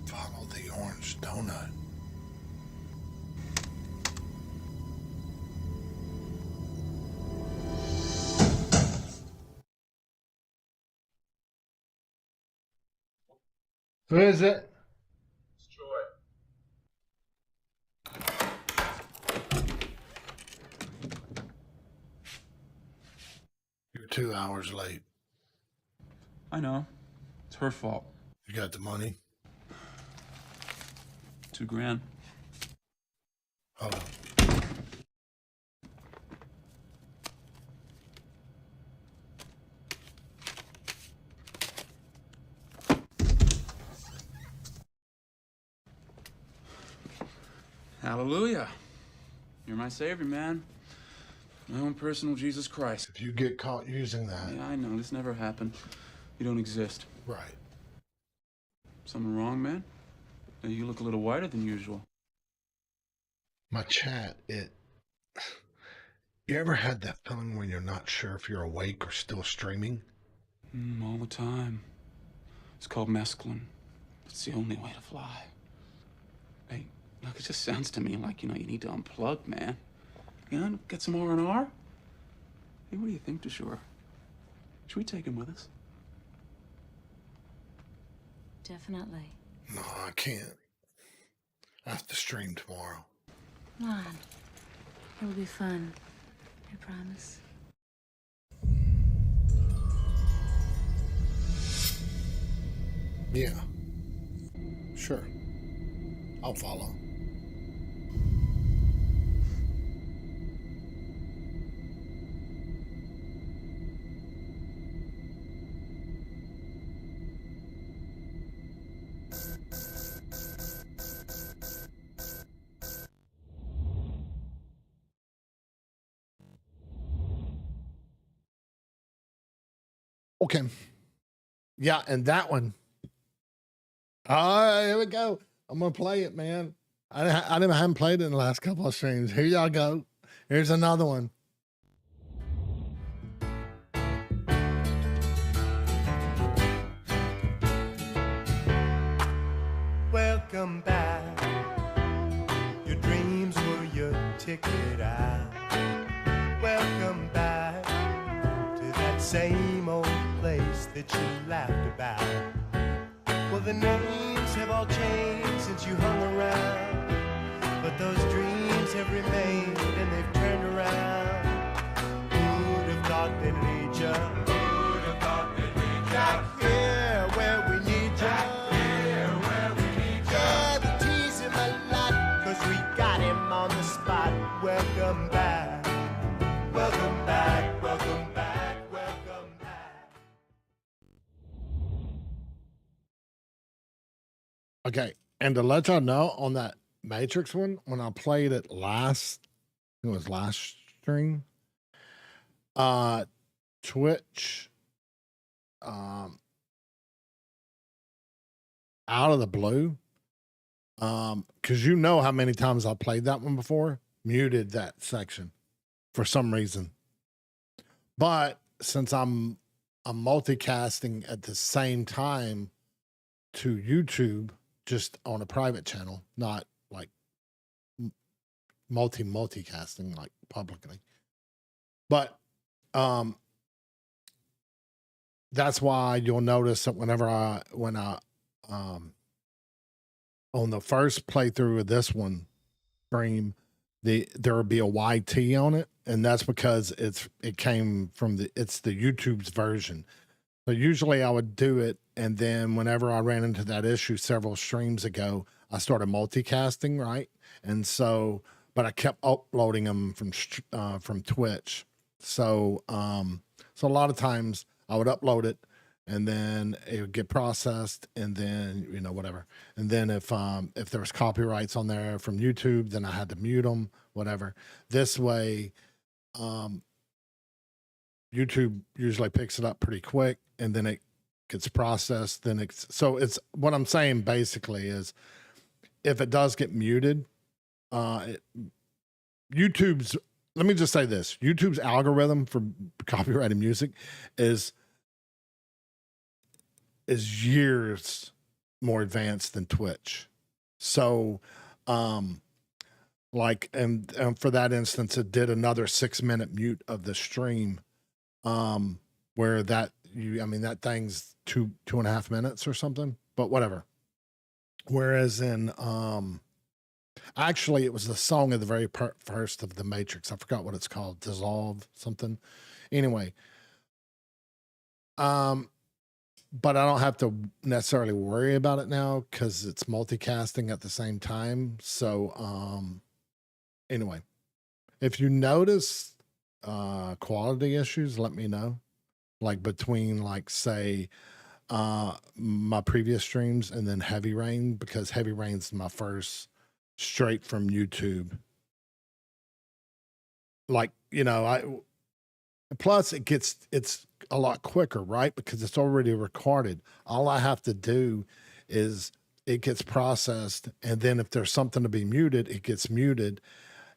Follow the orange donut. Who is it? You're 2 hours late. I know. It's her fault. You got the money? $2,000. Hold on. Hallelujah. You're my savior, man. My own personal Jesus Christ. If you get caught using that. Yeah, I know. This never happened. You don't exist. Right. Something wrong, man? You look a little whiter than usual. My chat, you ever had that feeling when you're not sure if you're awake or still streaming? All the time. It's called mescaline. It's the only way to fly. Hey, look, it just sounds to me like, you need to unplug, man. Get some R&R? Hey, what do you think, Deshore? Should we take him with us? Definitely. No, I can't. I have to stream tomorrow. Come on. It'll be fun. I promise. Yeah. Sure. I'll follow. Okay. Yeah, and that one. Oh, here we go. I'm gonna play it, man. I haven't played it in the last couple of streams. Here y'all go. Here's another one. Welcome back. Your dreams were your ticket out. Welcome back to that same old place that you laughed about. Well, the names have all changed since you hung around, but those dreams have remained and they've turned around. Who'd have thought they'd lead you? Who'd have thought they'd lead you? Back here where we need you. Back here where we need you. Yeah, we tease him a lot, 'cause we got him on the spot. Welcome back. Welcome back. Welcome back. Welcome back. Okay, and to let y'all know on that Matrix one, when I played it last, it was last stream, Twitch, out of the blue, because you know how many times I played that one before, muted that section for some reason. But since I'm multicasting at the same time to YouTube, just on a private channel, not like multicasting like publicly. But that's why you'll notice that when I on the first playthrough of this one stream, there will be a YT on it, and that's because it came from the YouTube's version. So usually I would do it, and then whenever I ran into that issue several streams ago, I started multicasting, right? And so, but I kept uploading them from Twitch. So, so a lot of times I would upload it, and then it would get processed, and then whatever. And then if there was copyrights on there from YouTube, then I had to mute them, whatever. This way, YouTube usually picks it up pretty quick, and then it gets processed. Then it's what I'm saying basically is, if it does get muted, YouTube's, let me just say this, YouTube's algorithm for copyrighted music is years more advanced than Twitch. So, like, and for that instance, it did another 6-minute mute of the stream, where that thing's 2.5 minutes or something, but whatever. Whereas in, actually it was the song of the very first of the Matrix. I forgot what it's called, Dissolve something. Anyway, but I don't have to necessarily worry about it now because it's multicasting at the same time. So, anyway, if you notice quality issues, let me know. Like between, like, say, my previous streams and then Heavy Rain, because Heavy Rain's my first straight from YouTube. Like, plus it's a lot quicker, right? Because it's already recorded. All I have to do is it gets processed, and then if there's something to be muted, it gets muted,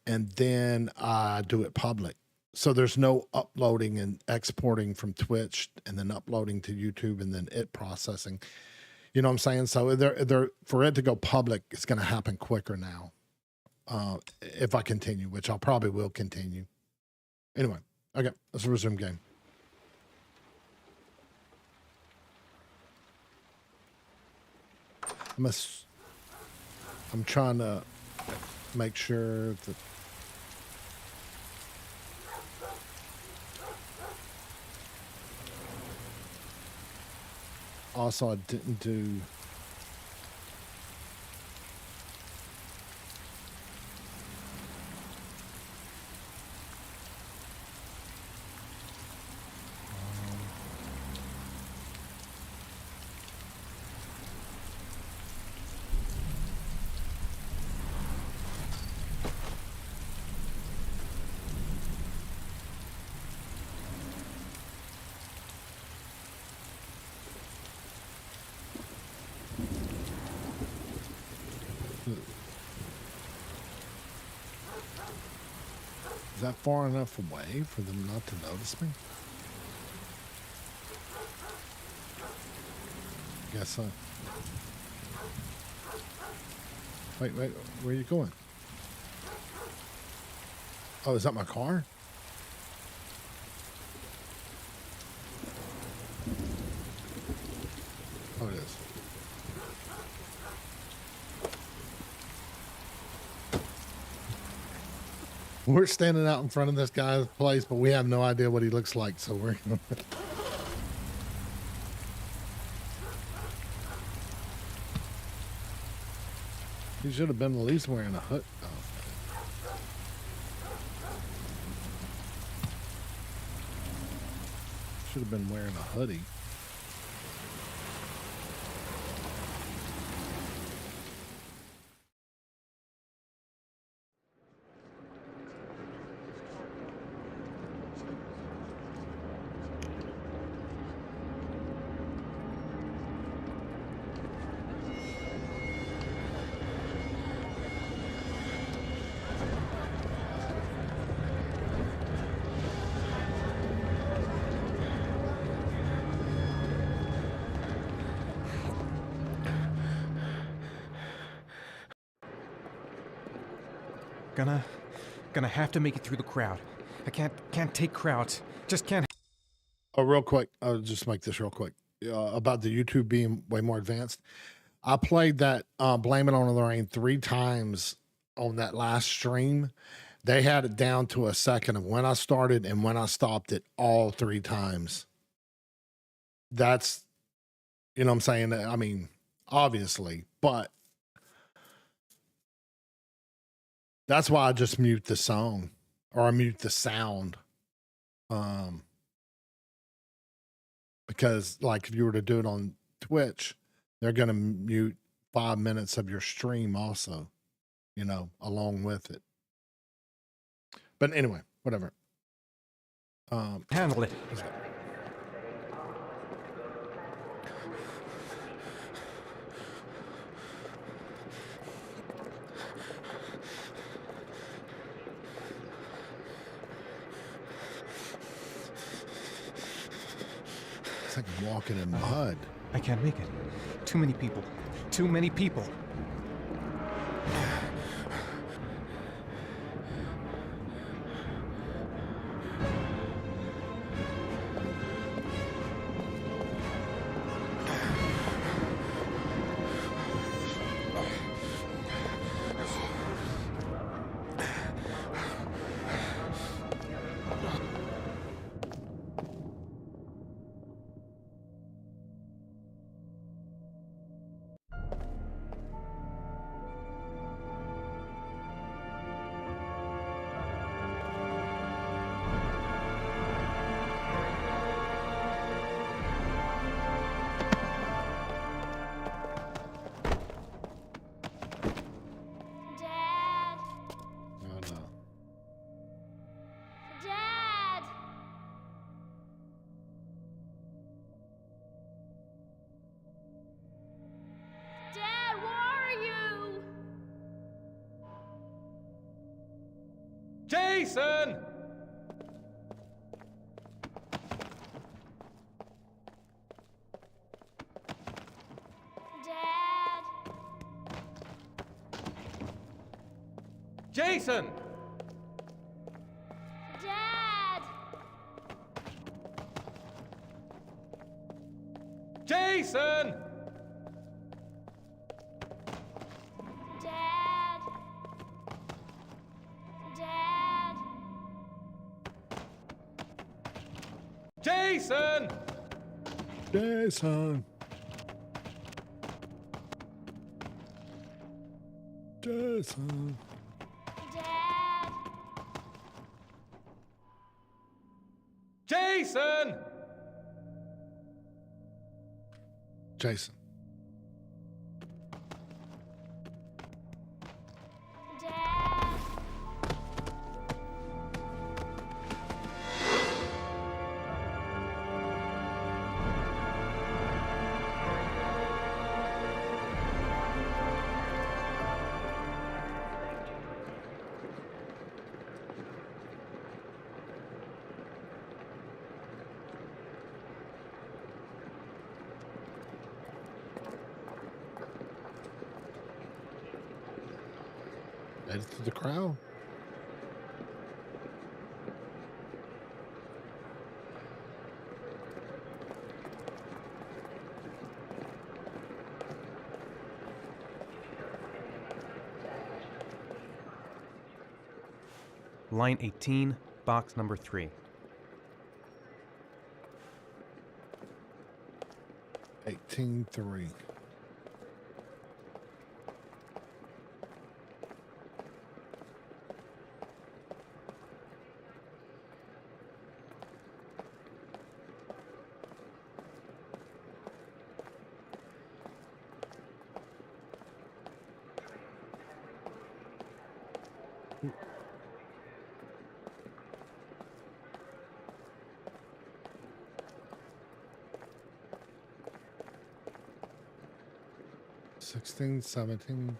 and then I do it public. So there's no uploading and exporting from Twitch and then uploading to YouTube and then it processing. You know what I'm saying? So for it to go public, it's going to happen quicker now. If I continue, which I probably will continue. Anyway, okay, let's resume game. I'm trying to make sure that also I didn't do. Is that far enough away for them not to notice me? Guess so. Wait, where are you going? Oh, is that my car? Oh, it is. We're standing out in front of this guy's place, but we have no idea what he looks like, so we're He should have been at least wearing a hood. Oh. Should have been wearing a hoodie. Gonna have to make it through the crowd. I can't take crowds. Just can't. Oh, real quick. I'll just make this real quick. About the YouTube being way more advanced. I played that Blame It on the Rain 3 times on that last stream. They had it down to a second of when I started and when I stopped it all 3 times. That's, you know what I'm saying? I mean, obviously, but that's why I just mute the song or I mute the sound. Because like if you were to do it on Twitch, they're going to mute 5 minutes of your stream also, you know, along with it. But anyway, whatever. Handle it. It's like walking in mud. I can't make it. Too many people. Too many people. Jason! Dad! Jason! Dad! Jason! Dad! Dad! Jason! Jason. Jason. Dad! Jason! Jason. Dad! Headed to the crowd. Line 18, box number 3. 18-3. Sixteen, 17.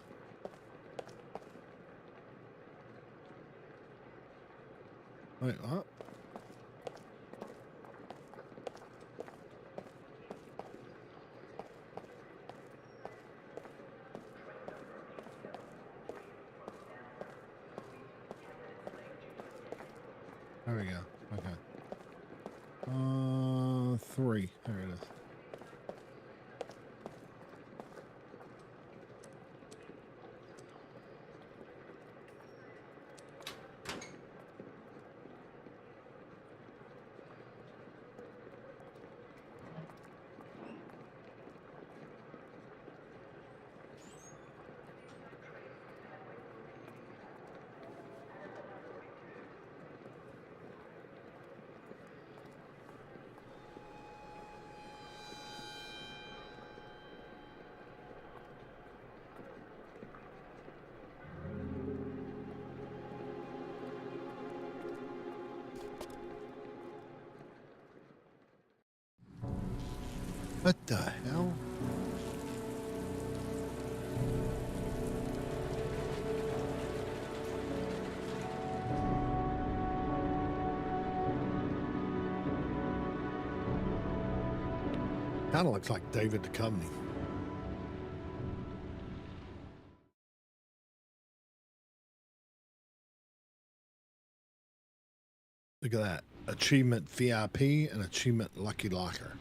Wait, what? There we go. Okay. 3. There it is. What the hell? Kind of looks like David Duchovny. Look at that. Achievement VIP and Achievement Lucky Locker.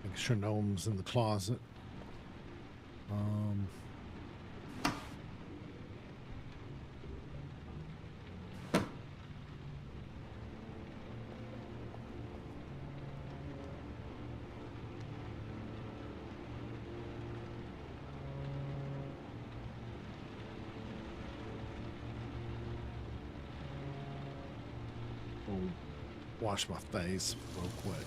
Make sure no one's in the closet. Wash my face real quick.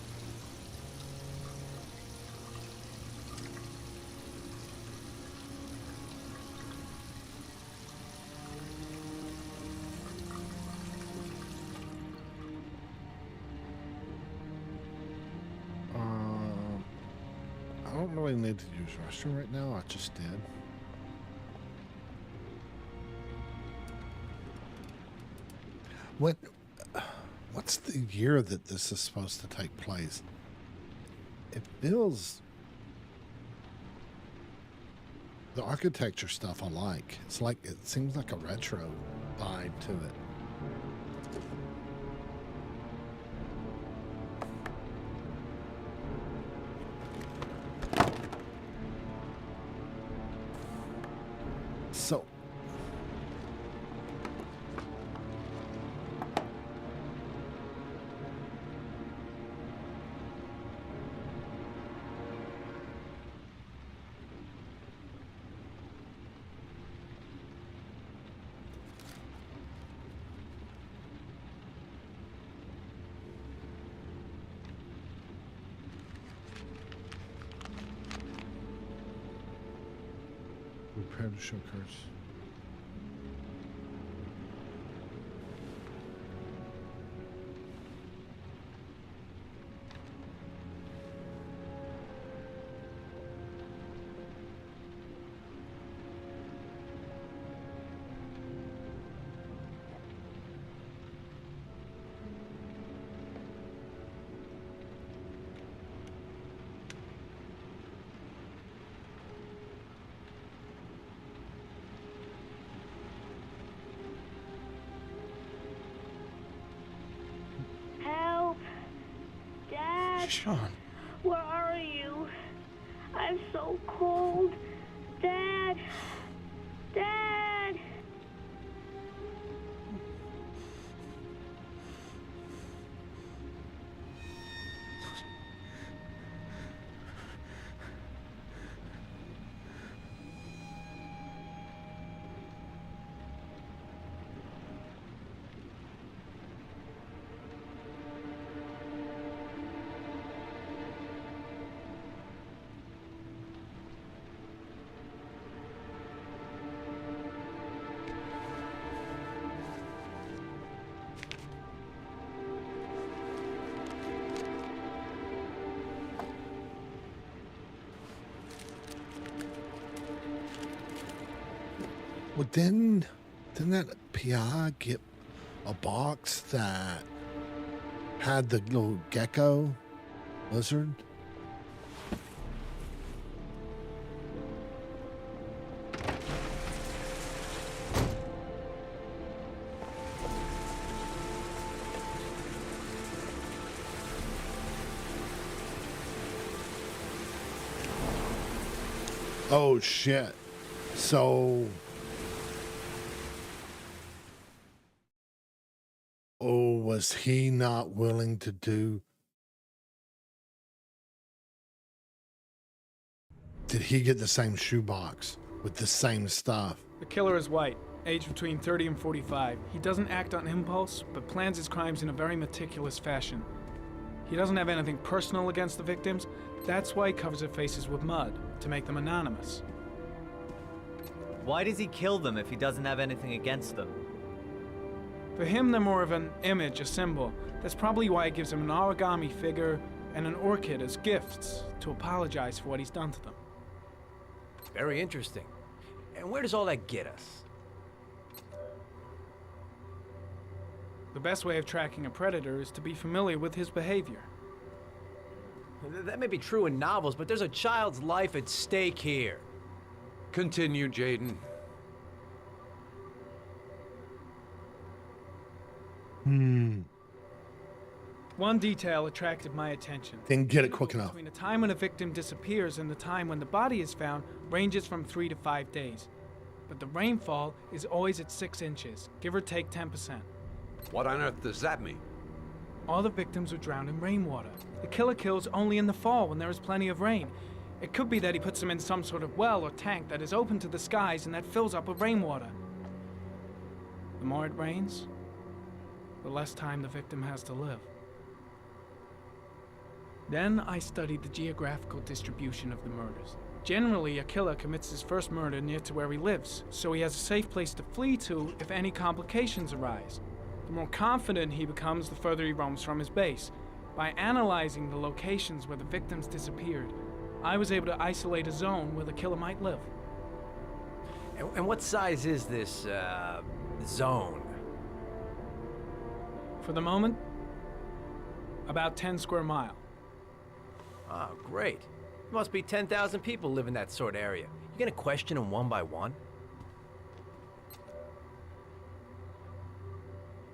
I don't really need to use restroom right now. I just did. What's the year that this is supposed to take place? It feels... The architecture stuff I like. It's like, it seems like a retro vibe to it. So prepare to show courage. Help! Dad! Sean. Where are you? I'm so cold. Dad! Dad! Well, didn't that PI get a box that had the little gecko lizard? Oh shit. So was he not willing to do? Did he get the same shoebox with the same stuff? The killer is white, aged between 30 and 45. He doesn't act on impulse, but plans his crimes in a very meticulous fashion. He doesn't have anything personal against the victims. That's why he covers their faces with mud, to make them anonymous. Why does he kill them if he doesn't have anything against them? For him, they're more of an image, a symbol. That's probably why he gives them an origami figure and an orchid as gifts to apologize for what he's done to them. Very interesting. And where does all that get us? The best way of tracking a predator is to be familiar with his behavior. That may be true in novels, but there's a child's life at stake here. Continue, Jaden. One detail attracted my attention. Didn't get it quick enough. Between the time when a victim disappears and the time when the body is found ranges from 3 to 5 days. But the rainfall is always at 6 inches, give or take 10%. What on earth does that mean? All the victims were drowned in rainwater. The killer kills only in the fall when there is plenty of rain. It could be that he puts them in some sort of well or tank that is open to the skies and that fills up with rainwater. The more it rains, the less time the victim has to live. Then I studied the geographical distribution of the murders. Generally, a killer commits his first murder near to where he lives, so he has a safe place to flee to if any complications arise. The more confident he becomes, the further he roams from his base. By analyzing the locations where the victims disappeared, I was able to isolate a zone where the killer might live. And what size is this, zone? For the moment, about 10 square miles. Oh, great. There must be 10,000 people live in that sort of area. You gonna question them one by one?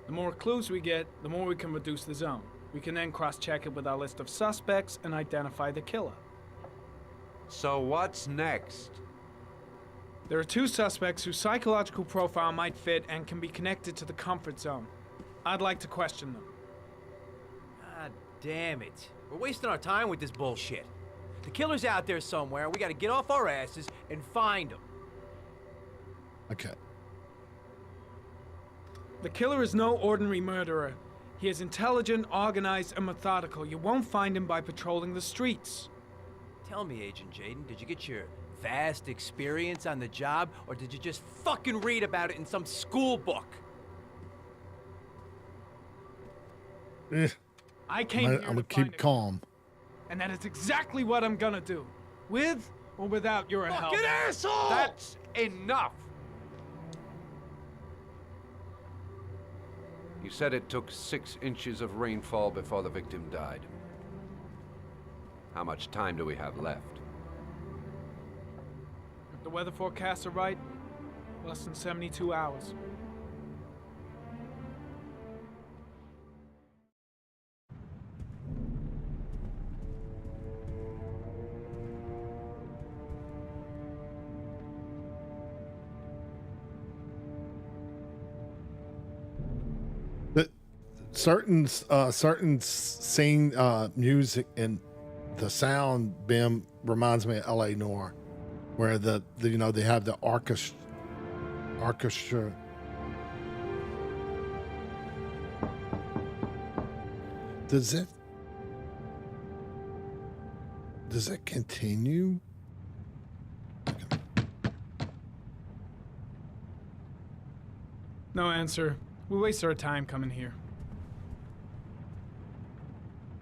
The more clues we get, the more we can reduce the zone. We can then cross-check it with our list of suspects and identify the killer. So what's next? There are 2 suspects whose psychological profile might fit and can be connected to the comfort zone. I'd like to question them. God damn it. We're wasting our time with this bullshit. The killer's out there somewhere. We gotta get off our asses and find him. Okay. The killer is no ordinary murderer. He is intelligent, organized, and methodical. You won't find him by patrolling the streets. Tell me, Agent Jaden, did you get your vast experience on the job, or did you just fucking read about it in some school book? I came here I'm gonna to find keep calm. and that is exactly what I'm gonna do. With or without your help. Fucking asshole! That's enough! You said it took 6 inches of rainfall before the victim died. How much time do we have left? If the weather forecasts are right, less than 72 hours. Certain scene music and the sound BIM reminds me of LA Noire, where the you know, they have the orchestra. Does it continue? No answer. We waste our time coming here.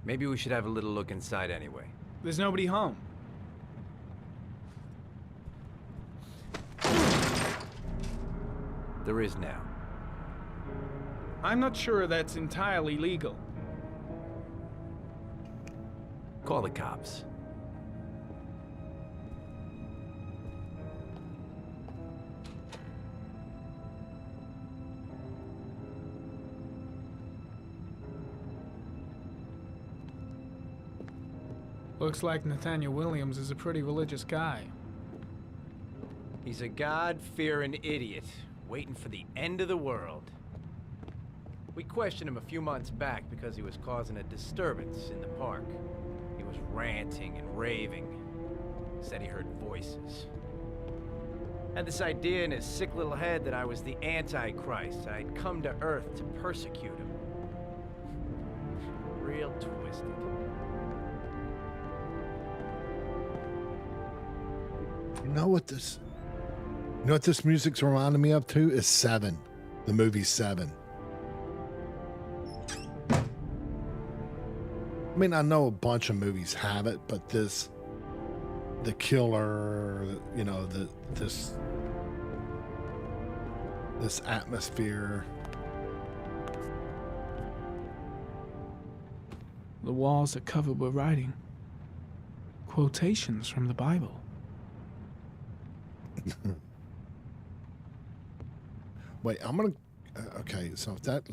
Maybe we should have a little look inside anyway. There's nobody home. There is now. I'm not sure that's entirely legal. Call the cops. Looks like Nathaniel Williams is a pretty religious guy. He's a God-fearing idiot, waiting for the end of the world. We questioned him a few months back because he was causing a disturbance in the park. He was ranting and raving. Said he heard voices. Had this idea in his sick little head that I was the Antichrist. I'd come to Earth to persecute him. Real twisted. You know what this music's reminding me of too is Seven, the movie Seven. I mean, I know a bunch of movies have it, but the killer, you know, this atmosphere. The walls are covered with writing. Quotations from the Bible. Wait, I'm gonna. Okay, so if that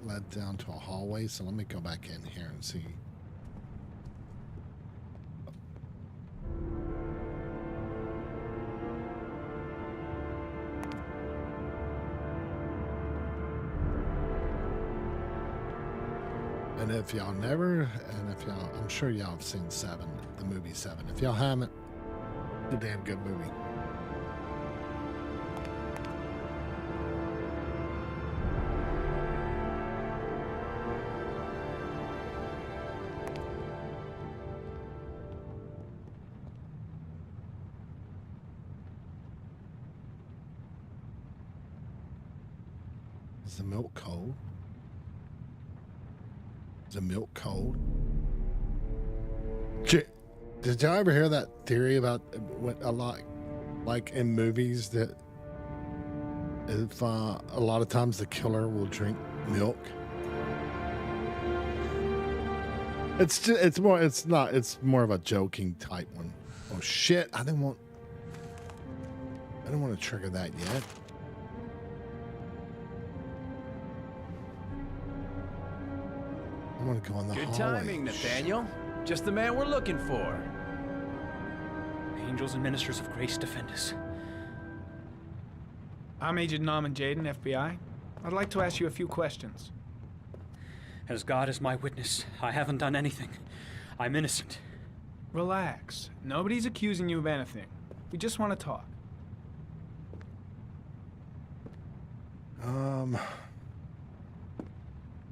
led down to a hallway, so let me go back in here and see. And if y'all I'm sure y'all have seen Seven, the movie Seven. If y'all haven't, it's a damn good movie. Is the milk cold? Is the milk cold? Did y'all ever hear that theory about what a lot, like in movies, that if a lot of times the killer will drink milk? It's more of a joking type one. Oh shit! I didn't want to trigger that yet. I want to go in the Good hallway. timing, Nathaniel. Just the man we're looking for. Angels and ministers of grace defend us. I'm Agent Norman Jaden, FBI. I'd like to ask you a few questions. As God is my witness, I haven't done anything. I'm innocent. Relax. Nobody's accusing you of anything. We just want to talk.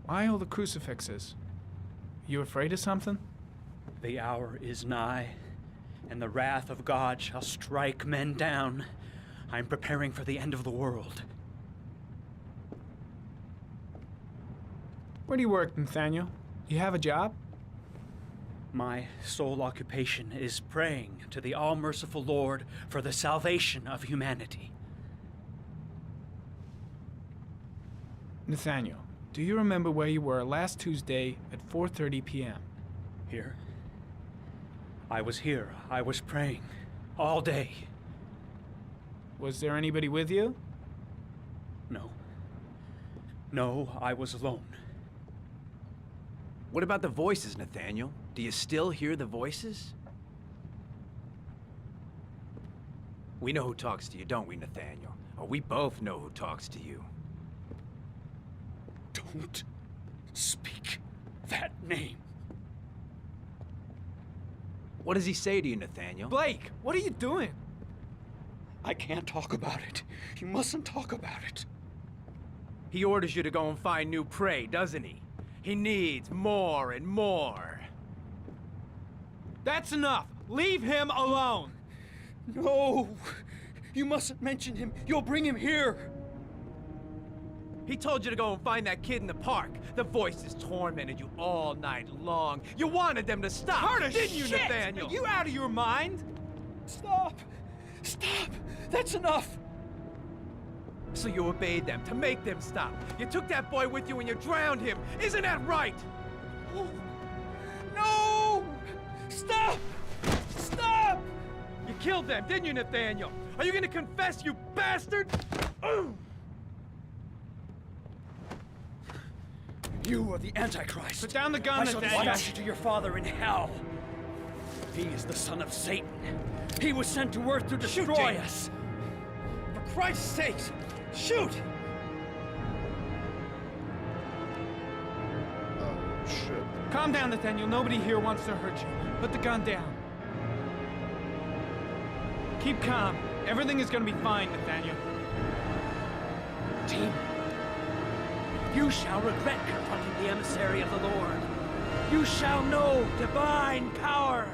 Why all the crucifixes? You afraid of something? The hour is nigh, and the wrath of God shall strike men down. I'm preparing for the end of the world. Where do you work, Nathaniel? You have a job? My sole occupation is praying to the all-merciful Lord for the salvation of humanity. Nathaniel, do you remember where you were last Tuesday at 4:30 p.m.? Here? I was here. I was praying. All day. Was there anybody with you? No. No, I was alone. What about the voices, Nathaniel? Do you still hear the voices? We know who talks to you, don't we, Nathaniel? Oh, we both know who talks to you. Don't speak that name. What does he say to you, Nathaniel? Blake, what are you doing? I can't talk about it. You mustn't talk about it. He orders you to go and find new prey, doesn't he? He needs more and more. That's enough! Leave him alone! No! You mustn't mention him. You'll bring him here. He told you to go and find that kid in the park. The voices tormented you all night long. You wanted them to stop, didn't you, Nathaniel? Are you out of your mind? Stop! Stop! That's enough! So you obeyed them to make them stop. You took that boy with you and you drowned him. Isn't that right? No! Stop! Stop! You killed them, didn't you, Nathaniel? Are you gonna confess, you bastard? You are the Antichrist. Put down the gun, I shall Nathaniel. dispatch you to your father in hell. He is the son of Satan. He was sent to Earth to destroy us. For Christ's sake, shoot! Oh, shit. Calm down, Nathaniel. Nobody here wants to hurt you. Put the gun down. Keep calm. Everything is gonna be fine, Nathaniel. Team, you shall regret confronting the emissary of the Lord. You shall know divine power.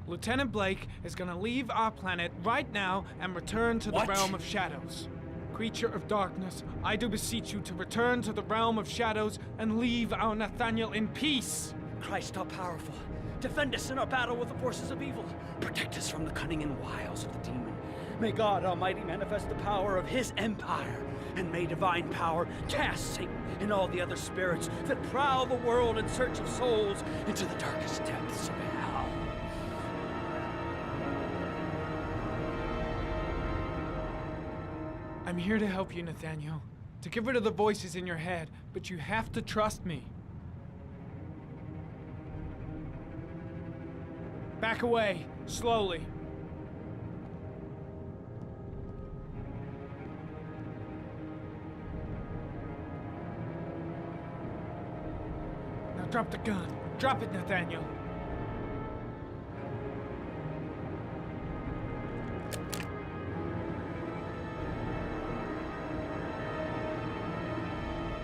Lieutenant Blake is gonna leave our planet right now and return to the What? realm of shadows. Creature of darkness, I do beseech you to return to the realm of shadows and leave our Nathaniel in peace. Christ all-powerful, defend us in our battle with the forces of evil. Protect us from the cunning and wiles of the demon. May God Almighty manifest the power of His empire, and may divine power cast Satan and all the other spirits that prowl the world in search of souls into the darkest depths of hell. I'm here to help you, Nathaniel. To get rid of the voices in your head, but you have to trust me. Back away, slowly. Now drop the gun. Drop it, Nathaniel.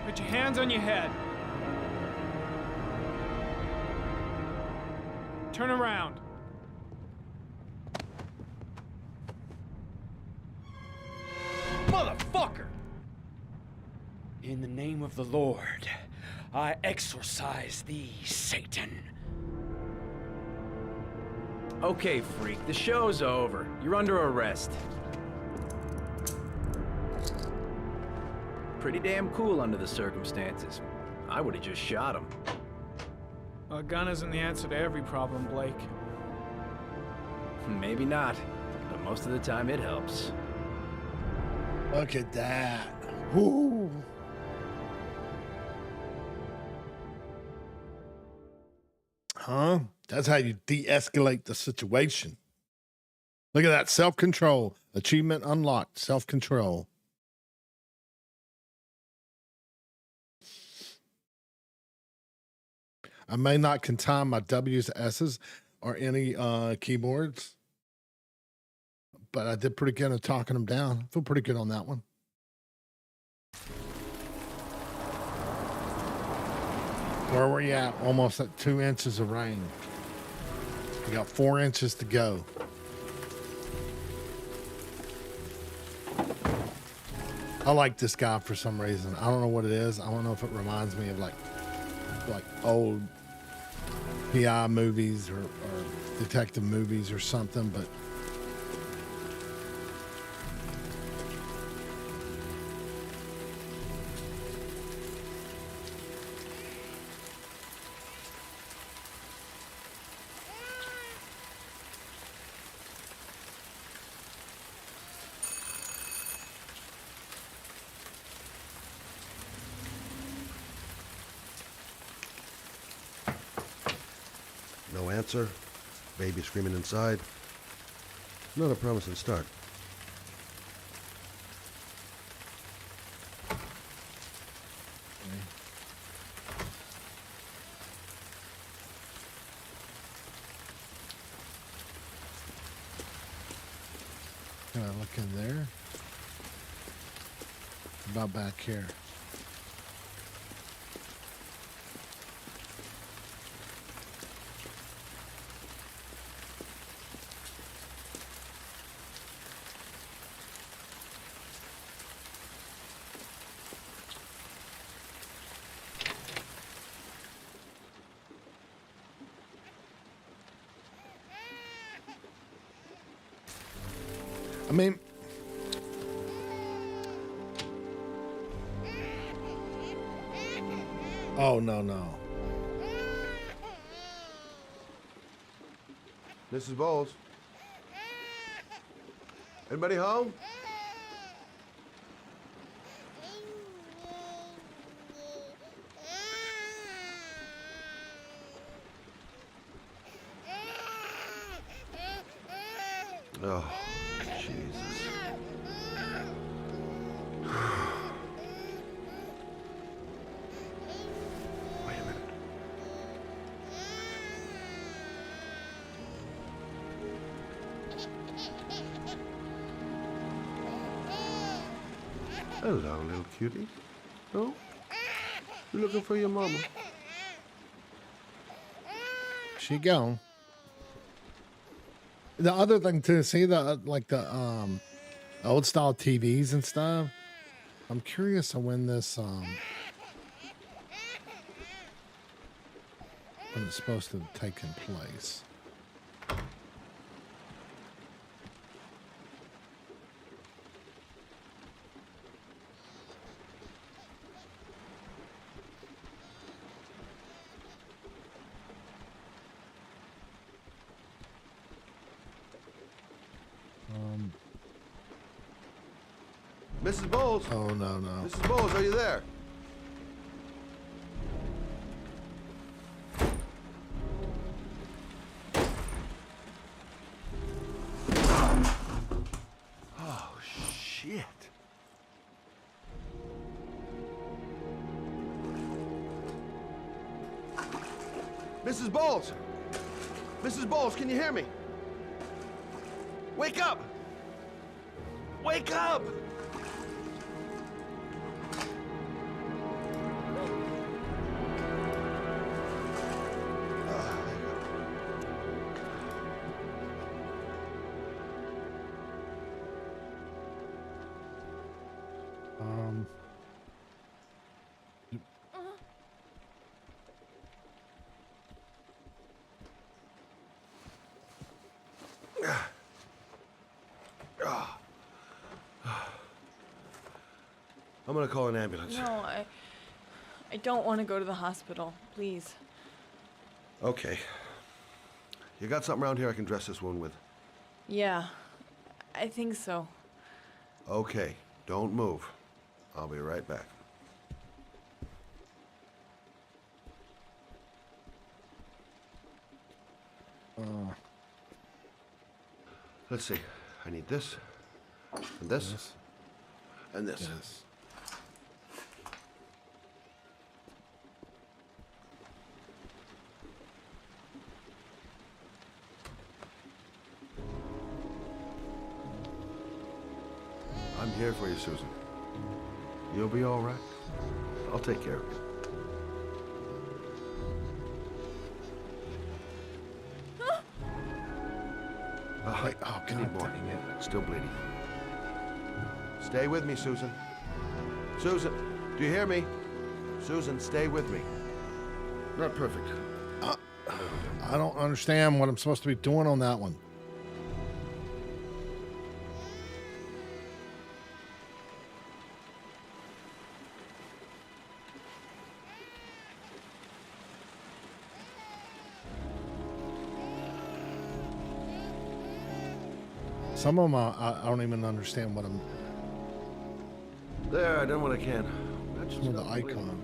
Put your hands on your head. Turn around. Motherfucker! In the name of the Lord, I exorcise thee, Satan. Okay, freak, the show's over. You're under arrest. Pretty damn cool under the circumstances. I would have just shot him. A gun isn't the answer to every problem, Blake. Maybe not, but most of the time it helps. Look at that. Woo. Huh? That's how you de-escalate the situation. Look at that. Self-control. Achievement unlocked. Self-control. I may not can time my W's, S's, or any keyboards, but I did pretty good at talking them down. I feel pretty good on that one. Where were you at? Almost at 2 inches of rain. We got 4 inches to go. I like this guy for some reason. I don't know what it is. I don't know if it reminds me of like old PI movies or detective movies or something, but No answer. Baby screaming inside. Not a promising start. can I look in there? About back here. I mean, oh, no. Mrs. Bowles? Anybody home? Oh, Jesus. Wait a minute. Hello, little cutie. Oh? You looking for your mama? She gone. The other thing to see the old style TVs and stuff. I'm curious of when this when it's supposed to have taken place. Mrs. Bowles? Oh, no. Mrs. Bowles, are you there? Oh, shit. Mrs. Bowles! Mrs. Bowles, can you hear me? Wake up! Wake up! I'm gonna call an ambulance. No, I don't want to go to the hospital. Please. Okay. You got something around here I can dress this wound with? Yeah, I think so. Okay, don't move. I'll be right back. Let's see. I need this, and this, and this. Yes. I'm here for you, Susan. You'll be all right. I'll take care of you. Wait, oh, I need more. Still bleeding. Stay with me, Susan. Susan, do you hear me? Susan, stay with me. Not perfect. I don't understand what I'm supposed to be doing on that one. Some of them I don't even understand what I'm. There, I done what I can. That's Some of the icon.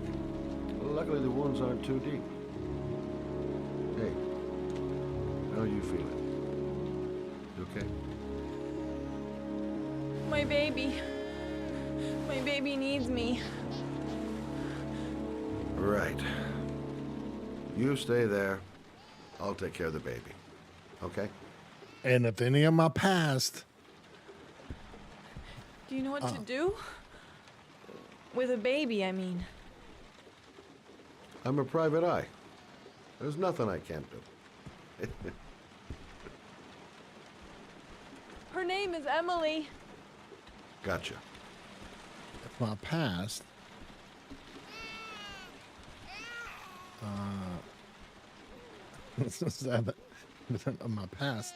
Luckily, the wounds aren't too deep. Hey, how are you feeling? You okay? My baby. My baby needs me. Right. You stay there. I'll take care of the baby. Okay? And if any of my past, Do you know what to do? With a baby, I mean. I'm a private eye. There's nothing I can't do. Her name is Emily. Gotcha. if my past, of my past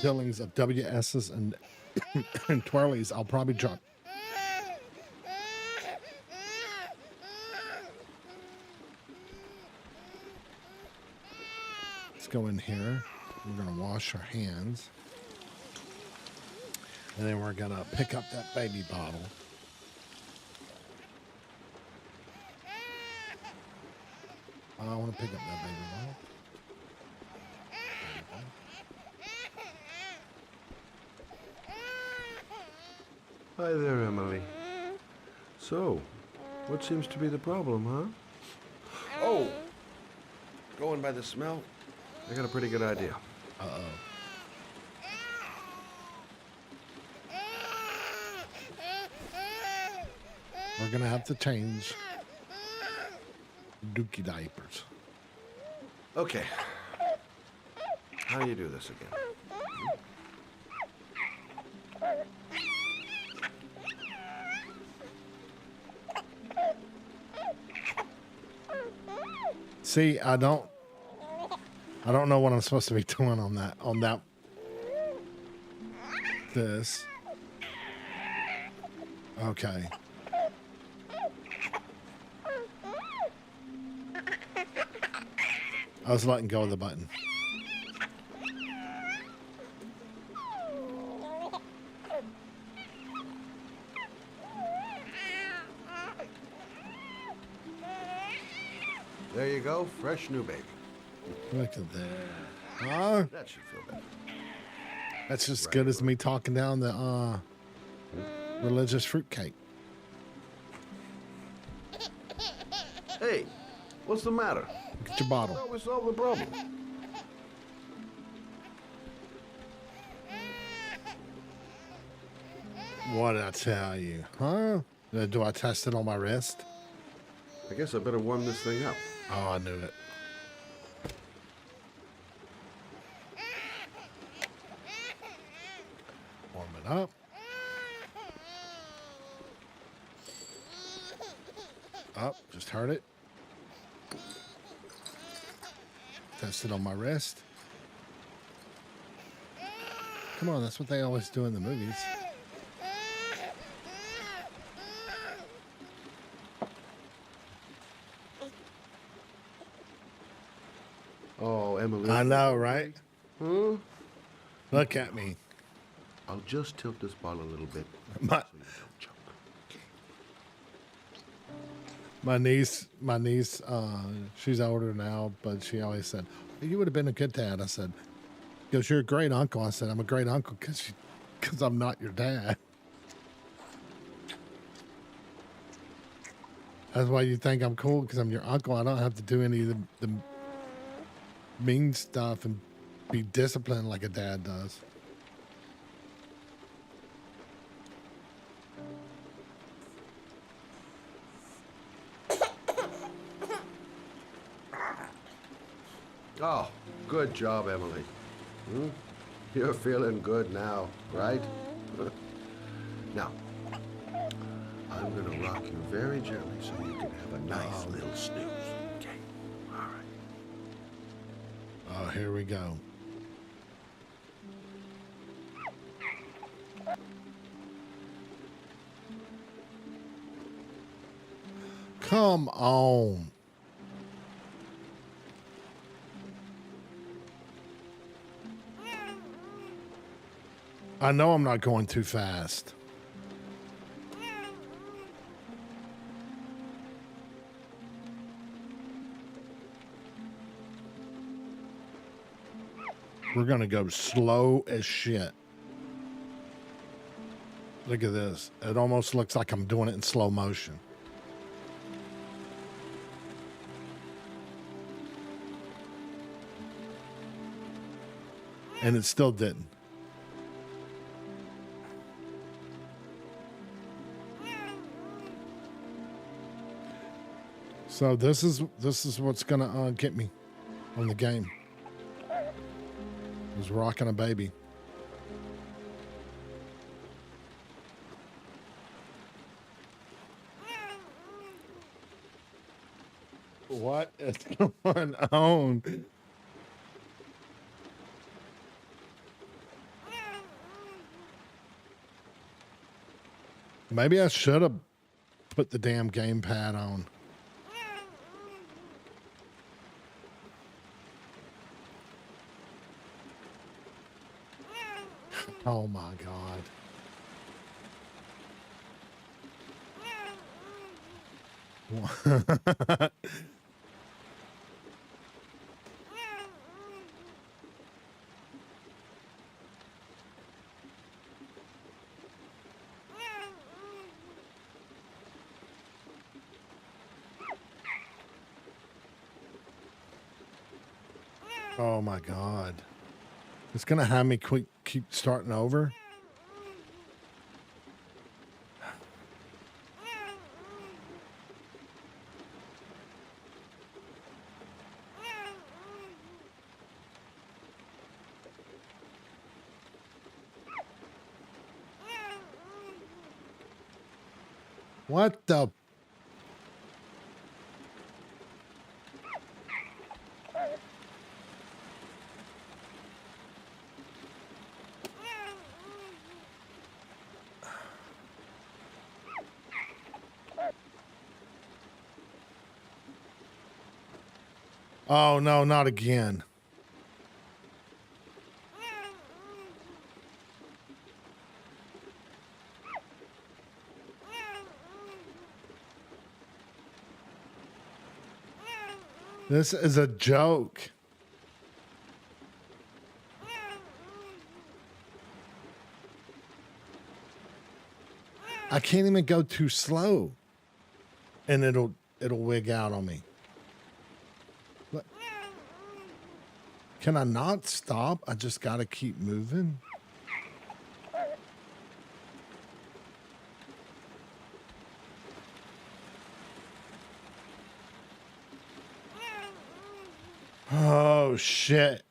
dealings of WS's and and twirlies, I'll probably drop. Let's go in here. We're gonna wash our hands, and then we're gonna pick up that baby bottle. I want to pick up that baby bottle. Hi there, Emily. So, what seems to be the problem, huh? Oh, going by the smell, I got a pretty good idea. Uh-oh. We're gonna have to change Dookie diapers. Okay. How do you do this again? See, I don't know what I'm supposed to be doing on that. This. Okay. I was letting go of the button. There you go, fresh new baby. Look at that. Huh? That should feel better. That's as good as me talking down the religious fruitcake. Hey, what's the matter? Look at your bottle. Well, we solved the problem. What did I tell you? Huh? Do I test it on my wrist? I guess I better warm this thing up. Oh, I knew it. Warm it up. Up, just heard it. Test it on my wrist. Come on, that's what they always do in the movies. Oh, Emily. I know, right? Huh? Look at me. I'll just tilt this bottle a little bit. My niece, she's older now, but she always said, "You would have been a good dad." I said, He goes, you're a great uncle. I said, I'm a great uncle because I'm not your dad. That's why you think I'm cool, because I'm your uncle. I don't have to do any of the mean stuff and be disciplined like a dad does. Oh, good job, Emily. Hmm? You're feeling good now, right? Now, I'm gonna rock you very gently so you can have a nice little snooze. Okay. All right. Oh, here we go. Come on. I know I'm not going too fast. We're gonna go slow as shit. Look at this. It almost looks like I'm doing it in slow motion. And it still didn't. So this is what's gonna get me on the game. Is rocking a baby. What is going on? Maybe I should have put the damn gamepad on. Oh my God. Oh my God. It's gonna have me keep starting over. What the? Oh no, not again. This is a joke. I can't even go too slow, and it'll wig out on me. What? Can I not stop? I just gotta keep moving. Oh shit.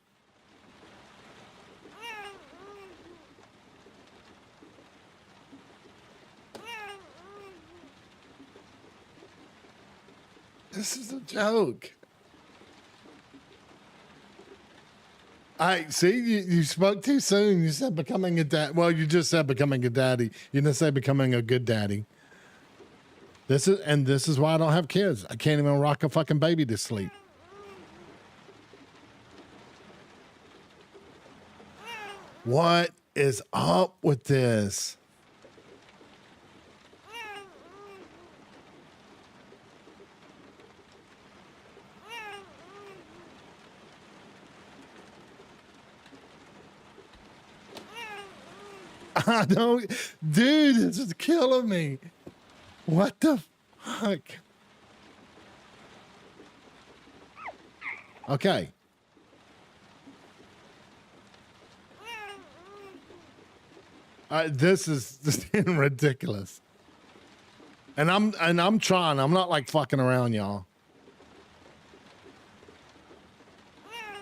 This is a joke. I see you spoke too soon. You said becoming a dad. Well, you just said becoming a daddy. You didn't say becoming a good daddy. This is why I don't have kids. I can't even rock a fucking baby to sleep. What is up with this? I don't, dude, this is killing me. What the fuck? Okay. This is just getting ridiculous. And I'm trying. I'm not like fucking around, y'all.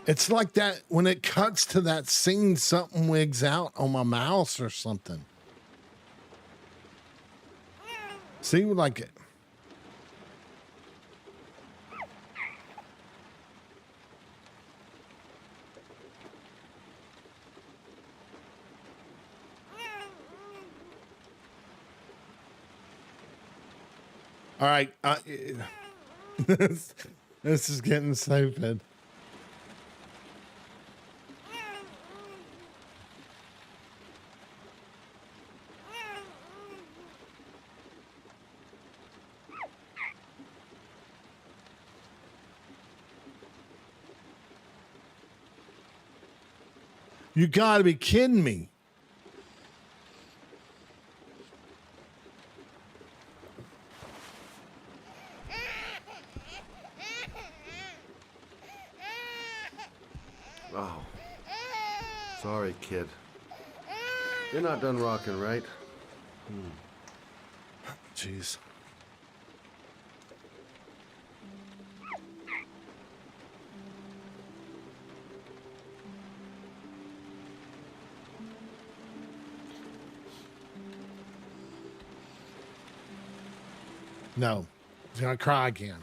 It's like that when it cuts to that scene, something wigs out on my mouse or something. See, like it. All right, this is getting stupid. You gotta be kidding me. Oh. Sorry, kid. You're not done rocking, right? Jeez. No. He's gonna cry again.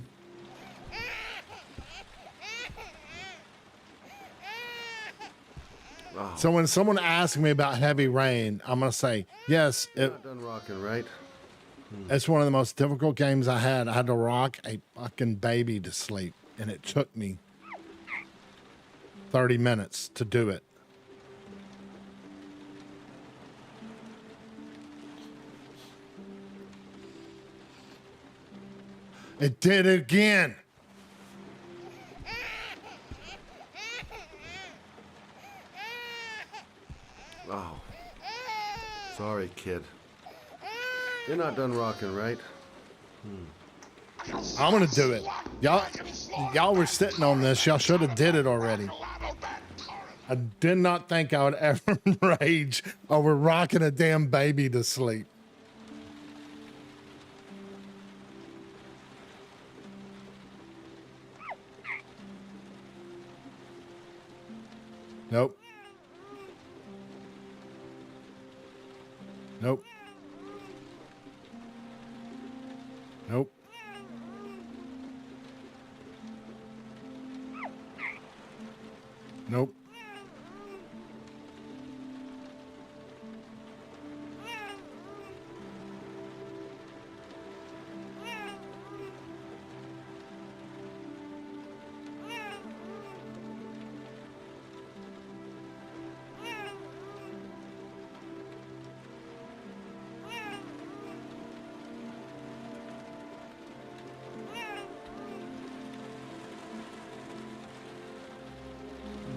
Oh. So when someone asks me about Heavy Rain, I'm gonna say yes. You're not done rocking, right? It's one of the most difficult games I had. I had to rock a fucking baby to sleep, and it took me 30 minutes to do it. It did it again. Oh. Sorry, kid. You're not done rocking, right? I'm gonna do it. Y'all were sitting on this. Y'all should have did it already. I did not think I would ever rage over rocking a damn baby to sleep. Nope. Nope. Nope. Nope.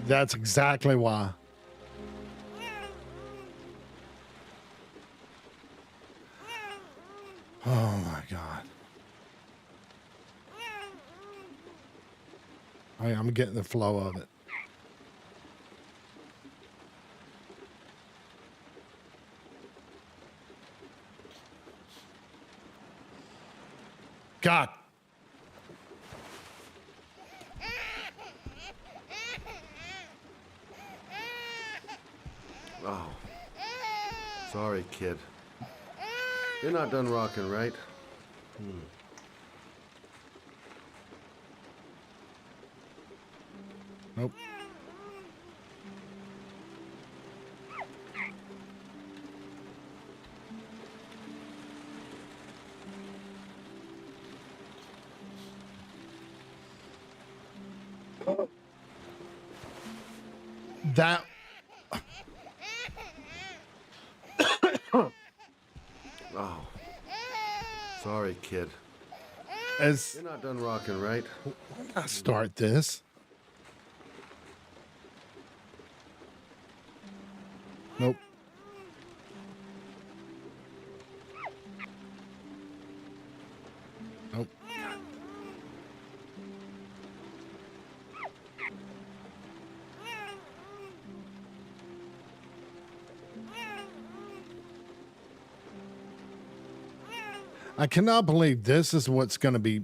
That's exactly why. Oh my God. I'm getting the flow of it. God. Oh. Sorry, kid. You're not done rocking, right? Nope. That Oh. Sorry, kid. as You're not done rocking, right? I start this. Nope. I cannot believe this is what's going to be.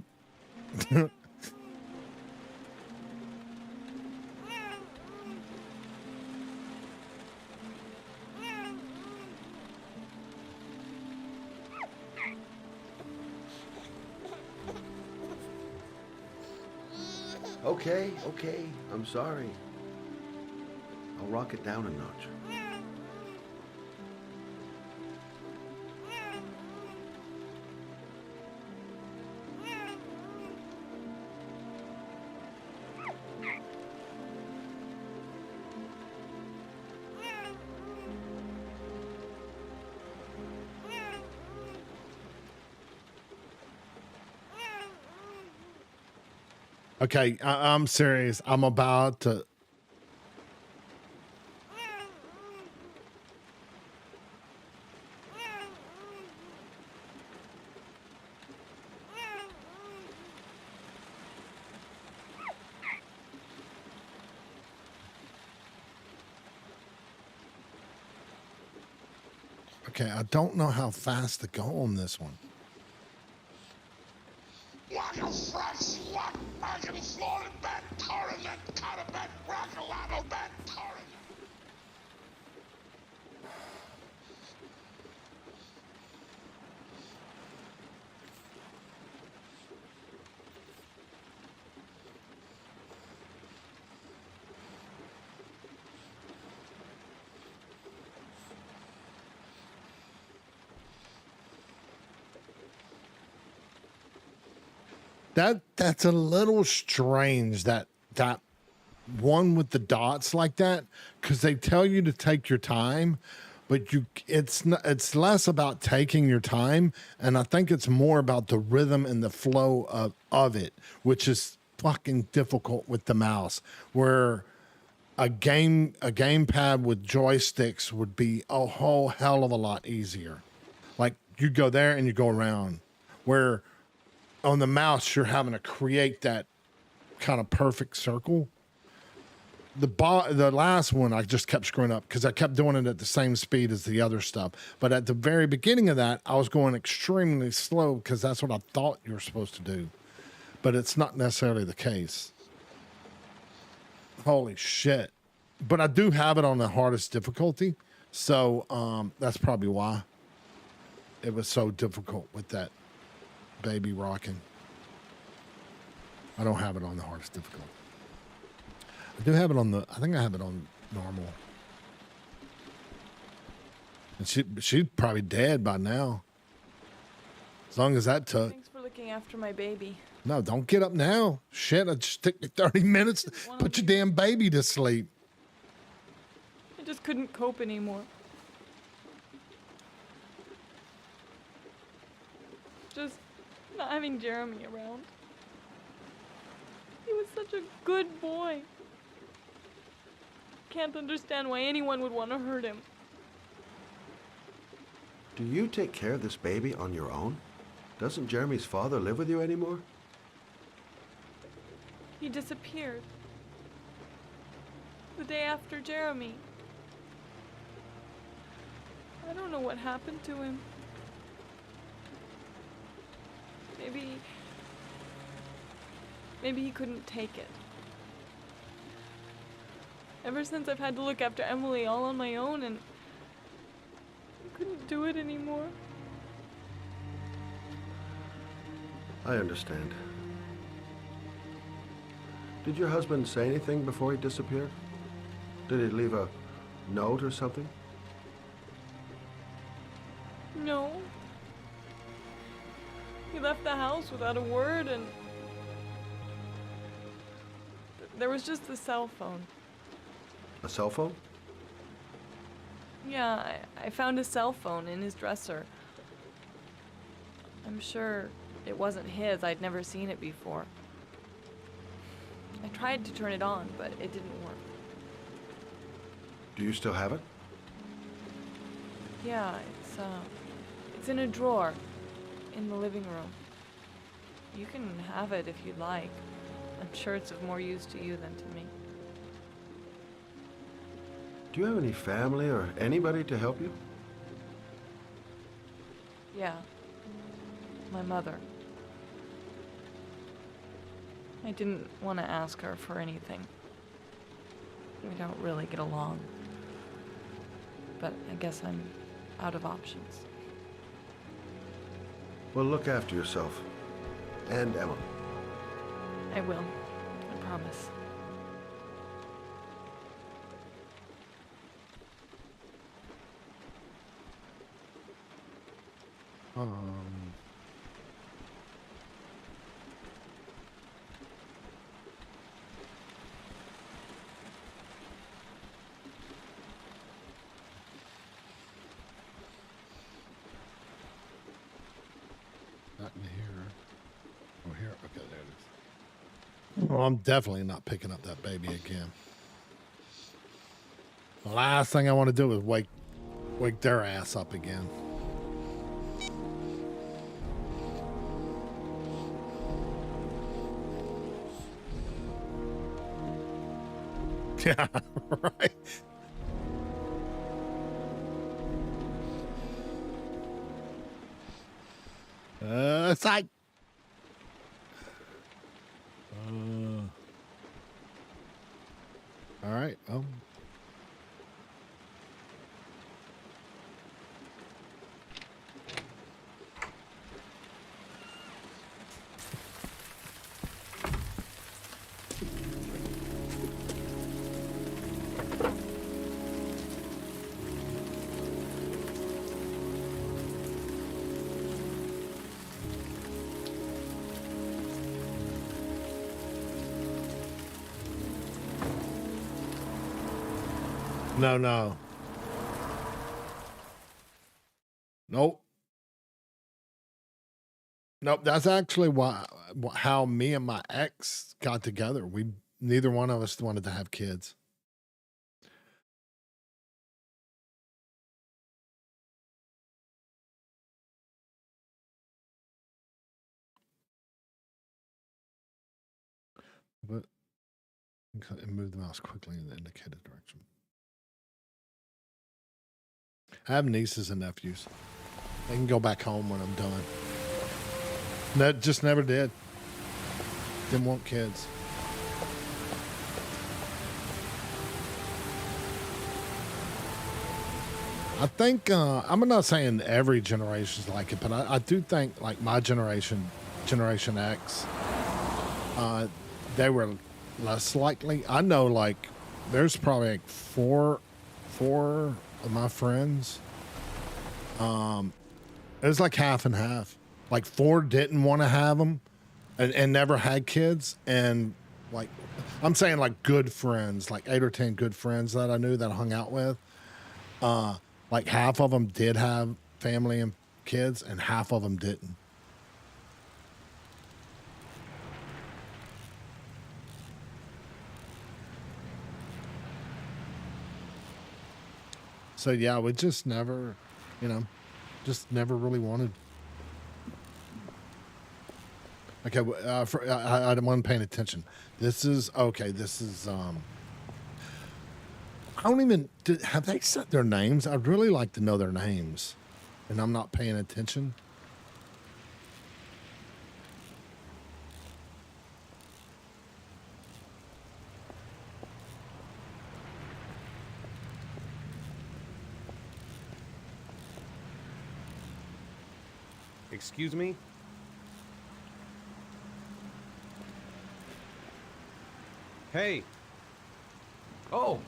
Okay, okay. I'm sorry. I'll rock it down a notch. Okay, I'm serious. I'm about to. Okay, I don't know how fast to go on this one. Like a fresh slut, making a slaughtered bat, coronet, cut a bat, rackalano bat, coronet. That's a little strange that one with the dots like that, because they tell you to take your time, but it's less about taking your time, and I think it's more about the rhythm and the flow of it, which is fucking difficult with the mouse, where a gamepad with joysticks would be a whole hell of a lot easier. Like you go there and you go around, where on the mouse you're having to create that kind of perfect circle. The last one I just kept screwing up because I kept doing it at the same speed as the other stuff. But at the very beginning of that, I was going extremely slow because that's what I thought you were supposed to do. But it's not necessarily the case. Holy shit. But I do have it on the hardest difficulty. So that's probably why it was so difficult with that baby rocking. I don't have it on the hardest difficulty. I do have it on I think I have it on normal. And she's probably dead by now. As long as that took. Thanks for looking after my baby. No, don't get up now. Shit, it just took me 30 minutes to put your damn baby to sleep. I just couldn't cope anymore. Just not having Jeremy around. He was such a good boy. Can't understand why anyone would want to hurt him. Do you take care of this baby on your own? Doesn't Jeremy's father live with you anymore? He disappeared. The day after Jeremy. I don't know what happened to him. Maybe he couldn't take it. Ever since I've had to look after Emily all on my own, and I couldn't do it anymore. I understand. Did your husband say anything before he disappeared? Did he leave a note or something? No. He left the house without a word, and there was just the cell phone. A cell phone? Yeah, I found a cell phone in his dresser. I'm sure it wasn't his. I'd never seen it before. I tried to turn it on, but it didn't work. Do you still have it? Yeah, it's in a drawer in the living room. You can have it if you'd like. I'm sure it's of more use to you than to me. Do you have any family or anybody to help you? Yeah. my mother. I didn't want to ask her for anything. We don't really get along. But I guess I'm out of options. Well, look after yourself. And Emily. I will. I promise. Not in here. Oh, here. Okay, there it is. Well, I'm definitely not picking up that baby again. The last thing I want to do is wake their ass up again. Yeah, right. It's like. All right. No, no. Nope. Nope. That's actually how me and my ex got together. Neither one of us wanted to have kids. But move the mouse quickly in the indicated direction. I have nieces and nephews. They can go back home when I'm done. That just never did. Didn't want kids. I think I'm not saying every generation's like it, but I do think like my generation, Generation X, they were less likely. I know like there's probably like four of my friends. It was like half and half. Like 4 didn't want to have them and never had kids. And like, I'm saying like good friends, like 8 or 10 good friends that I knew that I hung out with. Like half of them did have family and kids and half of them didn't. So yeah, we just never, just never really wanted. Okay, I wasn't paying attention. This is okay. This is I don't even have they said their names. I'd really like to know their names, and I'm not paying attention. Excuse me? Hey. Oh,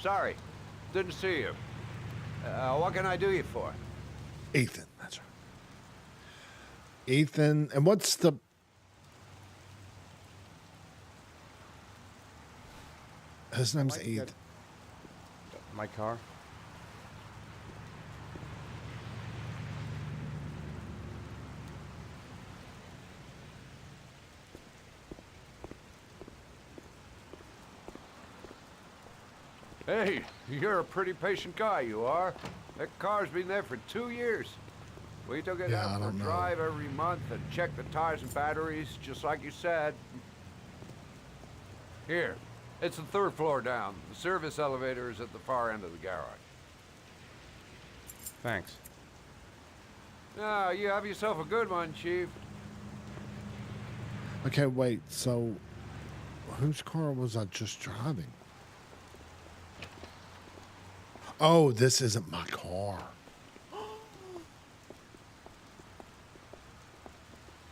sorry. Didn't see you. What can I do you for? Ethan, that's right. Ethan, and what's the... His name's Ethan. My car? Hey, you're a pretty patient guy, you are. That car's been there for 2 years. We took it out for a drive every month and checked the tires and batteries, just like you said. Here, it's the 3rd floor down. The service elevator is at the far end of the garage. Thanks. No, you have yourself a good one, Chief. Okay, wait. So, whose car was I just driving? Oh, this isn't my car.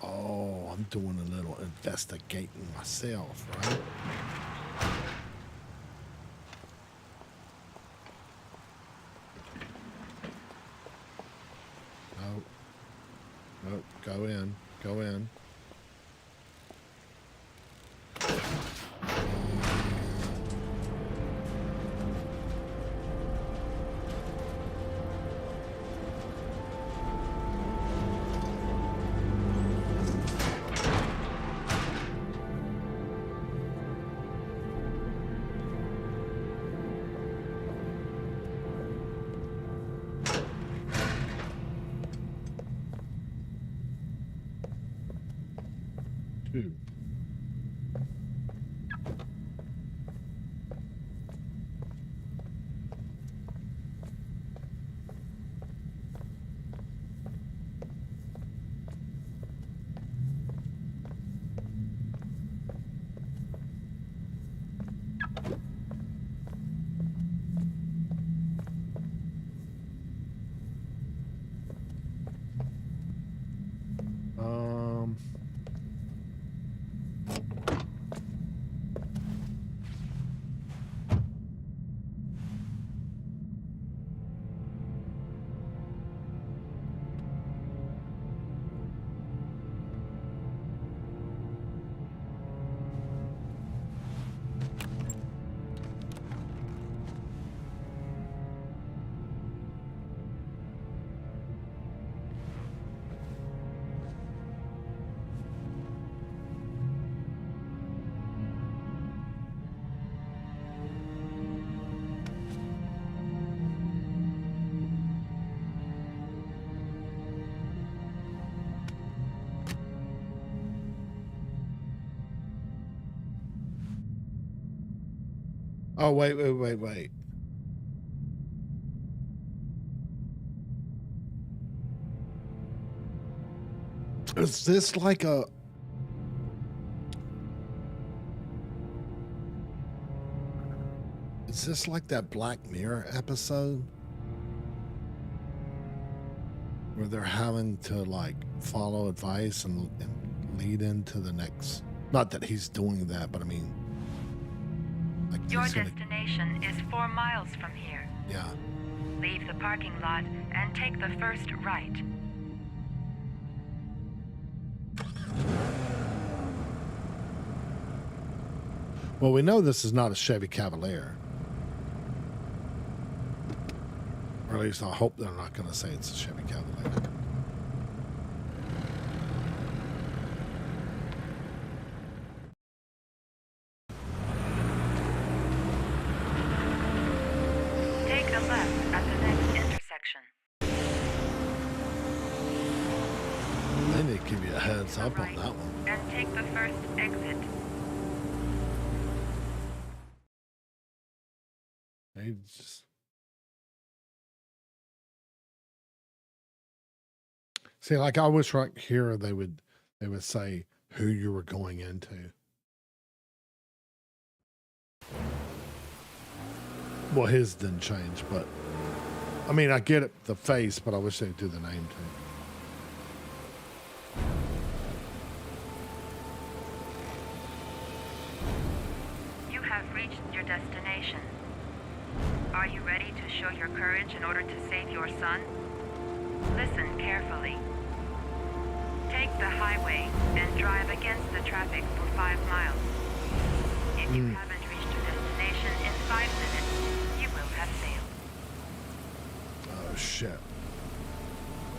Oh, I'm doing a little investigating myself, right? Nope. Nope. Go in. Go in. Two. Oh, wait. Is this like a... Is this like that Black Mirror episode? Where they're having to, like, follow advice and lead into the next... Not that he's doing that, but I mean... Like Your he's gonna- destination is 4 miles from here. Yeah. Leave the parking lot and take the first right. Well, we know this is not a Chevy Cavalier. Or at least I hope they're not going to say it's a Chevy Cavalier. Take a left at the next intersection. They need to give you a heads up on that one. And take the first exit. They just... See, like I wish right here they would say who you were going into. Well, his didn't change, but I mean, I get it, the face, but I wish they'd do the name too. You have reached your destination. Are you ready to show your courage in order to save your son? Listen carefully. Take the highway and drive against the traffic for 5 miles. If you haven't reached your destination in 5 minutes, you will have failed. Oh, shit.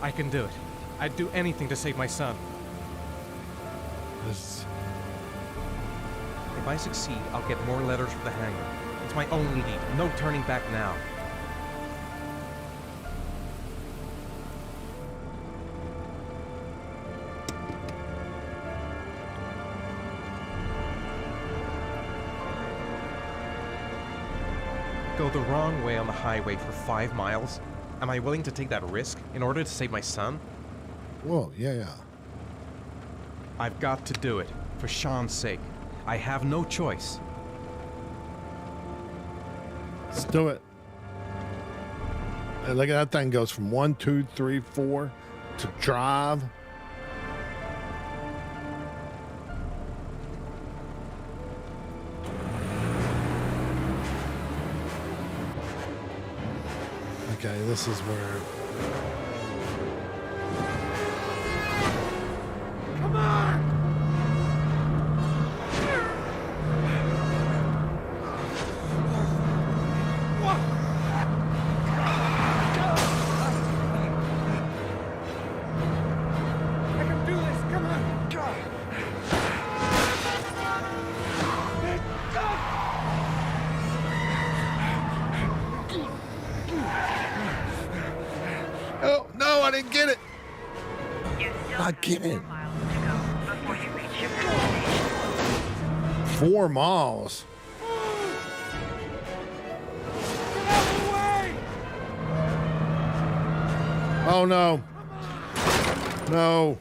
I can do it. I'd do anything to save my son. If I succeed, I'll get more letters from the hangar. It's my only lead. No turning back now. Go the wrong way on the highway for 5 miles? Am I willing to take that risk in order to save my son? Whoa, yeah. I've got to do it, for Sean's sake. I have no choice. Let's do it. Hey, look at that thing goes from 1, 2, 3, 4 to drive. Okay, this is where. Come on! I can do this. Come on. Oh, no, I didn't get it. I get it. 4 miles. Oh, no. No.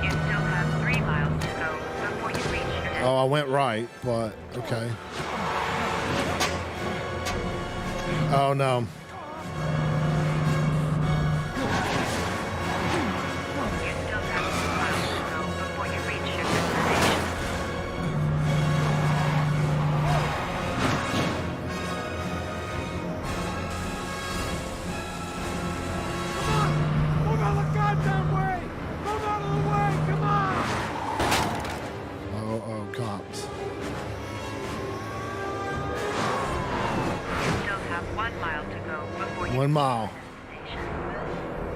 You still have 3 miles to go before you reach your Oh, I went right, but okay. Oh, no. Move out of the goddamn way! Move out of the way! Come on! Oh, cops. You still have 1 mile to go before you 1 mile.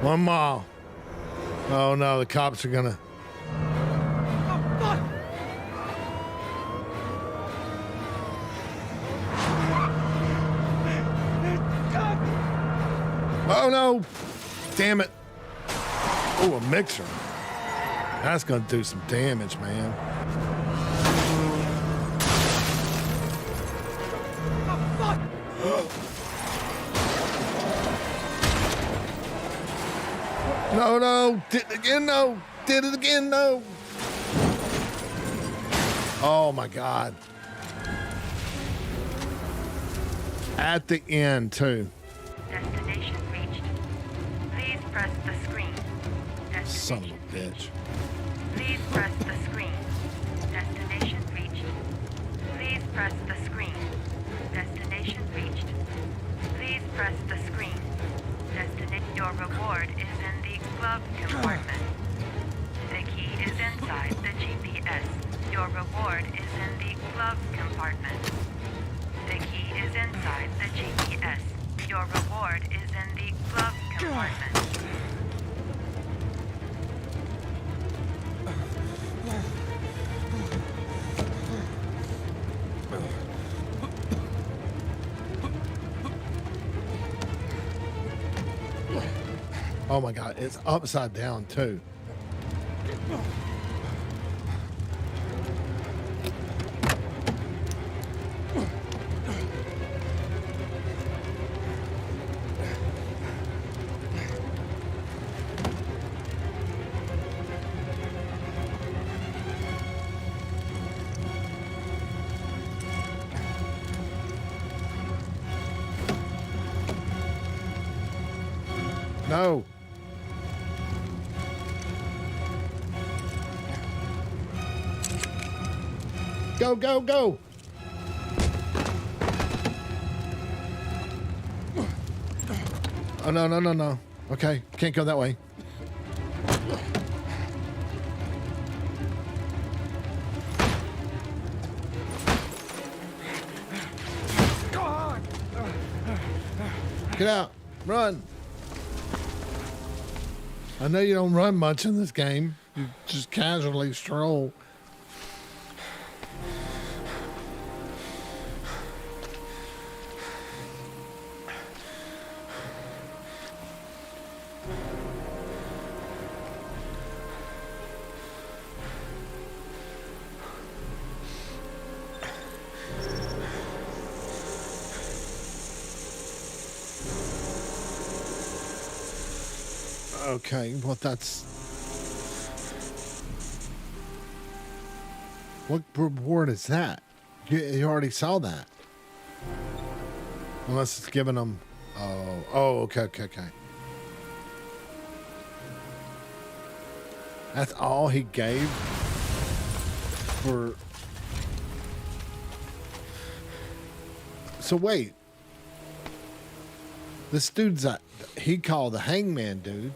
1 mile. Oh, no, the cops are gonna. Oh, no. Damn it. Oh, a mixer. That's gonna do some damage, man. No, no. Did it again, no. Did it again, no. Oh, my God. At the end, too. Destination reached. Please press the screen. Son of a bitch. Please press the screen. Destination reached. Please press the screen. Destination reached. Please press the screen. Your reward is in the glove compartment. The key is inside the GPS. Your reward is in the glove compartment. The key is inside the GPS. Your reward is in the glove compartment. Oh my God, it's upside down too. No. Go, go, go. Oh, no, no, no, no. Okay, can't go that way. Get out. Run. I know you don't run much in this game. You just casually stroll. Okay, well that's... What reward is that? You already saw that. Unless it's giving them... Oh, okay. That's all he gave for... So wait. This dude's he called the hangman dude,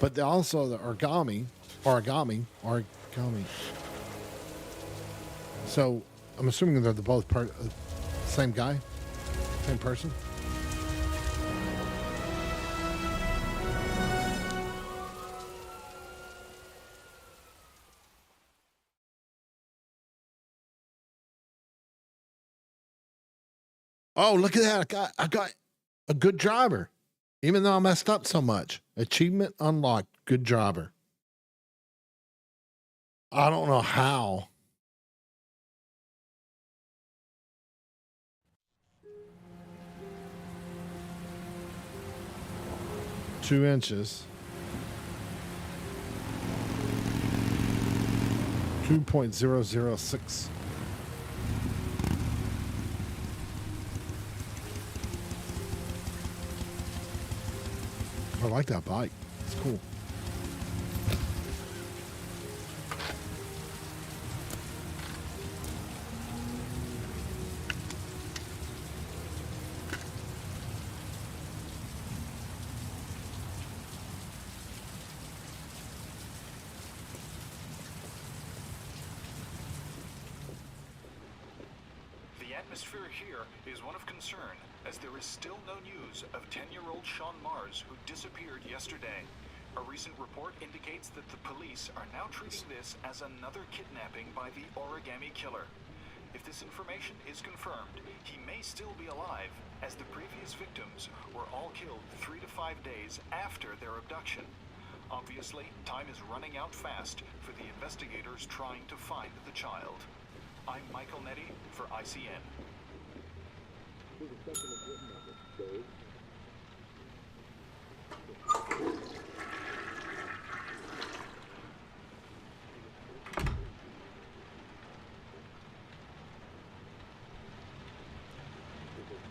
but also the origami. So I'm assuming they're both same guy, same person. Oh, look at that. I got a good driver. Even though I messed up so much. Achievement unlocked. Good driver. I don't know how. Two inches. 2.006. I like that bike. It's cool. The atmosphere here is one of concern, as there is still no news of 10-year-old Sean Mars, who disappeared yesterday. A recent report indicates that the police are now treating this as another kidnapping by the Origami Killer. If this information is confirmed, he may still be alive, as the previous victims were all killed 3 to 5 days after their abduction. Obviously, time is running out fast for the investigators trying to find the child. I'm Michael Nettie for ICN.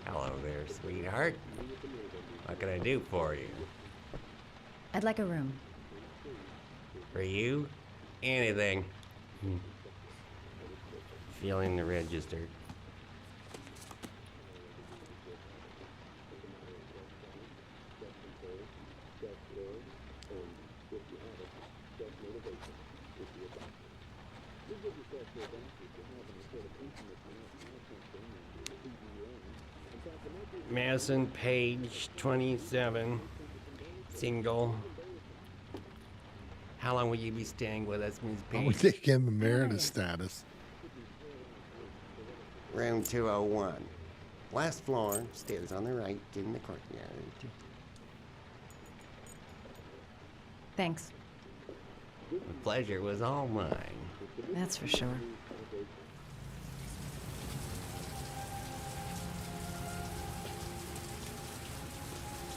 Hello there, sweetheart. What can I do for you? I'd like a room. For you? Anything. Feeling the register. Madison, page 27, single. How long will you be staying with us, Ms. I Page? would take him emeritus status. Room 201. Last floor, stairs on the right in the courtyard. Thanks. The pleasure was all mine. That's for sure.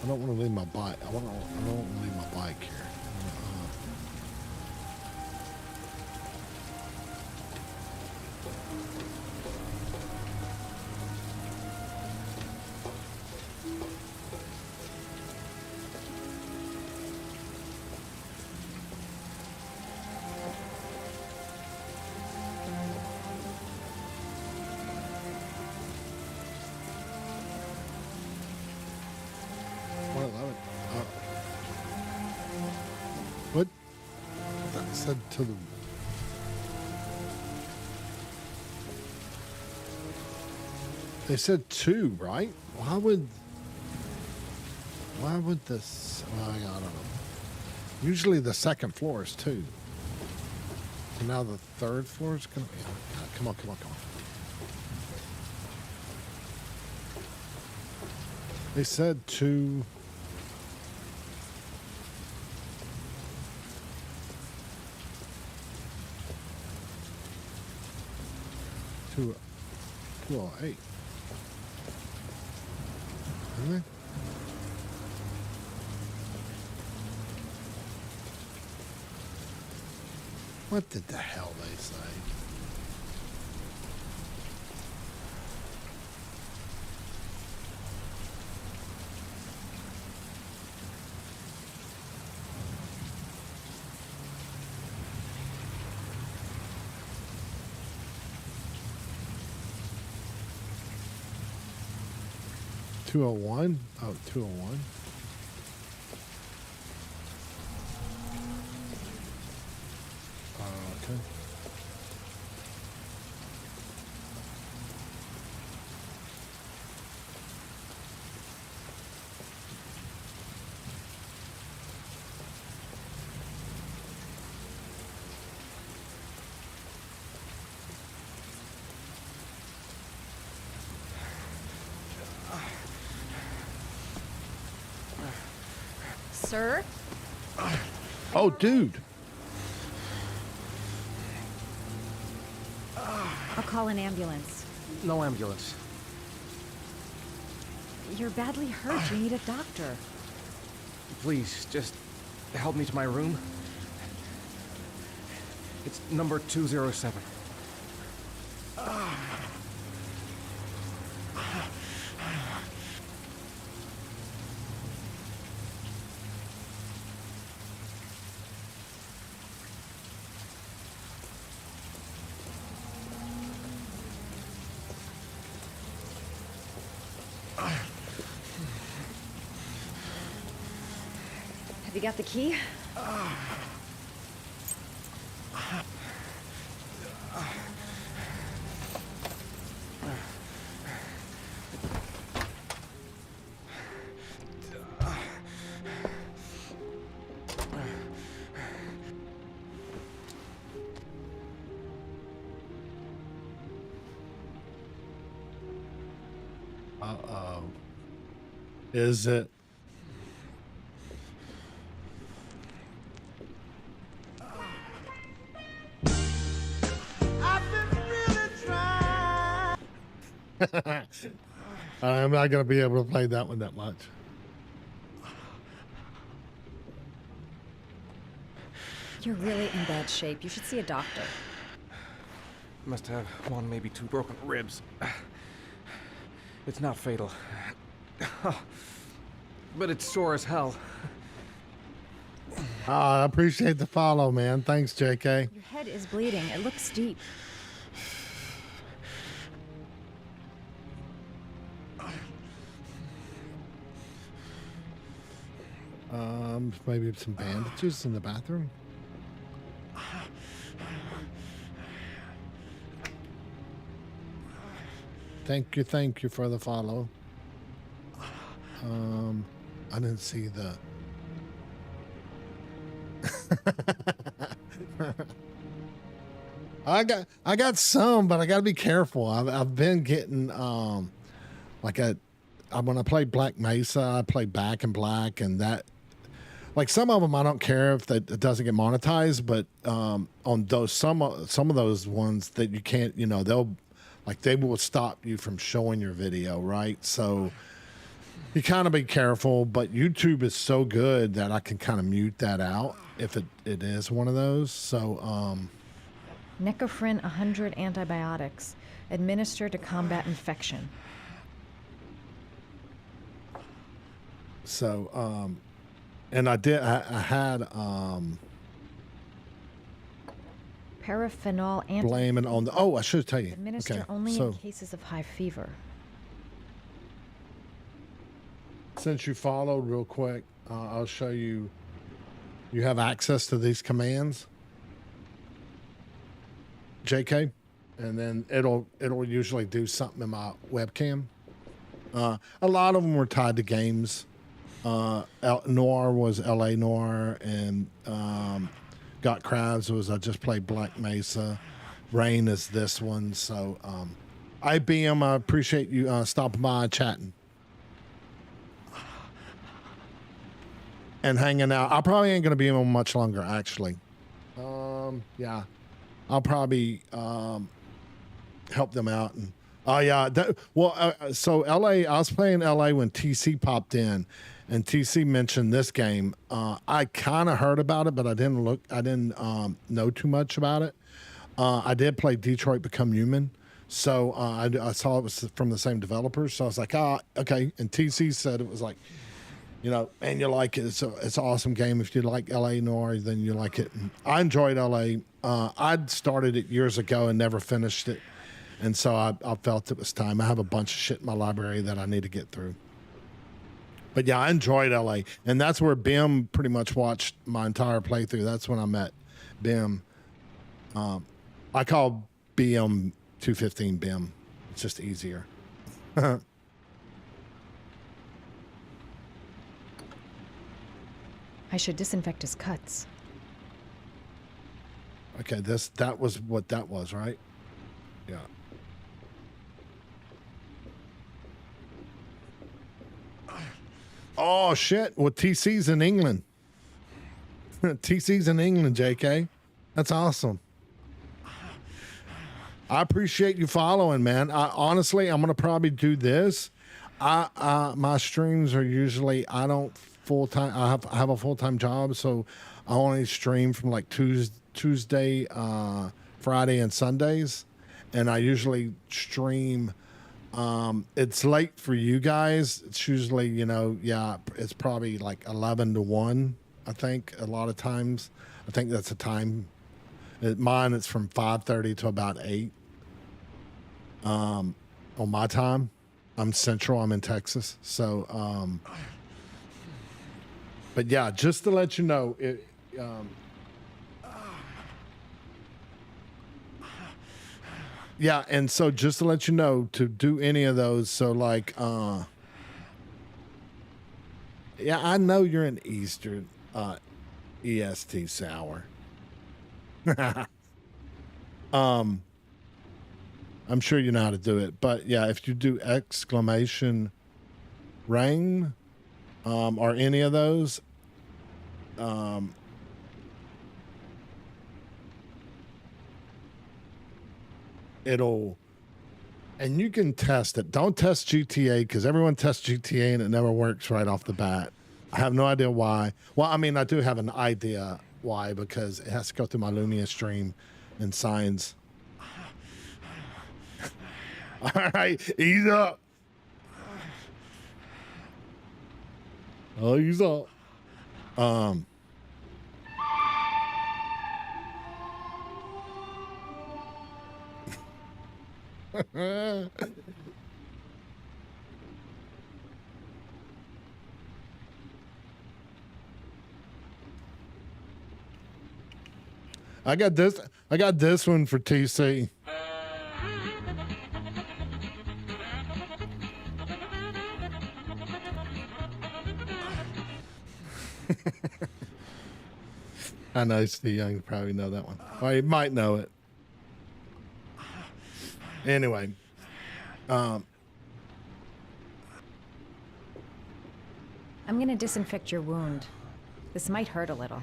I don't want to leave my bike. I don't want to leave my bike here. What? That said to the... They said 2, right? Why would this... Well, I don't know. Usually the second floor is 2. So now the third floor is going to be... Come on. They said 2... Two, 208. Isn't it? What did the hell they say? $201? Oh, 201. Okay. Sir? Oh, dude. I'll call an ambulance. No ambulance. You're badly hurt. You need a doctor. Please, just help me to my room. It's number 207. Have you got the key? Uh-oh. Is it? I'm not going to be able to play that one that much. You're really in bad shape. You should see a doctor. Must have one, maybe two broken ribs. It's not fatal. But it's sore as hell. I appreciate the follow, man. Thanks, JK. Your head is bleeding. It looks deep. Maybe some bandages in the bathroom. Thank you for the follow. I didn't see the. I got some, but I got to be careful. I've been getting like when I play Black Mesa, I play Back in Black, and that. Like some of them, I don't care if it doesn't get monetized, but on those some of those ones that you can't, they will stop you from showing your video, right? So you kind of be careful. But YouTube is so good that I can kind of mute that out if it is one of those. So Necofrin 100 antibiotics administered to combat infection. So and I had Paraphenol anti. blaming on the. Oh, I should tell you. Administer Okay, only so in cases of high fever. since you followed real quick, I'll show you. You have access to these commands, JK, and then it'll usually do something in my webcam. A lot of them were tied to games. Noir was LA Noir, and Got Crabs was I just played Black Mesa. Rain is this one. So IBM, I appreciate you stopping by and chatting and hanging out. I probably ain't gonna be on much longer, actually. Yeah, I'll probably help them out. And so LA, I was playing LA when TC popped in, and TC mentioned this game. I kind of heard about it, but I didn't know too much about it. I did play Detroit Become Human, so I saw it was from the same developers. So I was like, okay. And TC said it was like, and you like it. It's an awesome game. If you like LA Noire, then you like it. And I enjoyed LA. I'd started it years ago and never finished it. And so I felt it was time. I have a bunch of shit in my library that I need to get through. But yeah, I enjoyed LA. And that's where Bim pretty much watched my entire playthrough. That's when I met Bim. I call BM 215 Bim. It's just easier. I should disinfect his cuts. Okay, that was what that was, right? Yeah. Oh shit! Well, TC's in England. TC's in England, JK. That's awesome. I appreciate you following, man. Honestly, I'm gonna probably do this. My streams are usually I don't full time. I have a full time job, so I only stream from like Tuesday, Friday, and Sundays, and I usually stream. It's late for you guys. It's usually, it's probably like 11 to 1, I think, a lot of times. I think that's the time. Mine, it's from 5:30 to about 8 on my time. I'm Central. I'm in Texas. So, but yeah, just to let you know, yeah, and so just to let you know, to do any of those, so like, yeah, I know you're an Eastern EST sour. I'm sure you know how to do it, but yeah, if you do exclamation rain, or any of those, it'll, and you can test it. Don't test GTA because everyone tests GTA and it never works right off the bat. I have no idea why. Well, I mean, I do have an idea why, because it has to go through my Lumia stream and signs. All right, ease up. Oh, ease up. I got this one for TC. I know Steve Young probably know that one. Or he might know it. Anyway, I'm gonna disinfect your wound. This might hurt a little.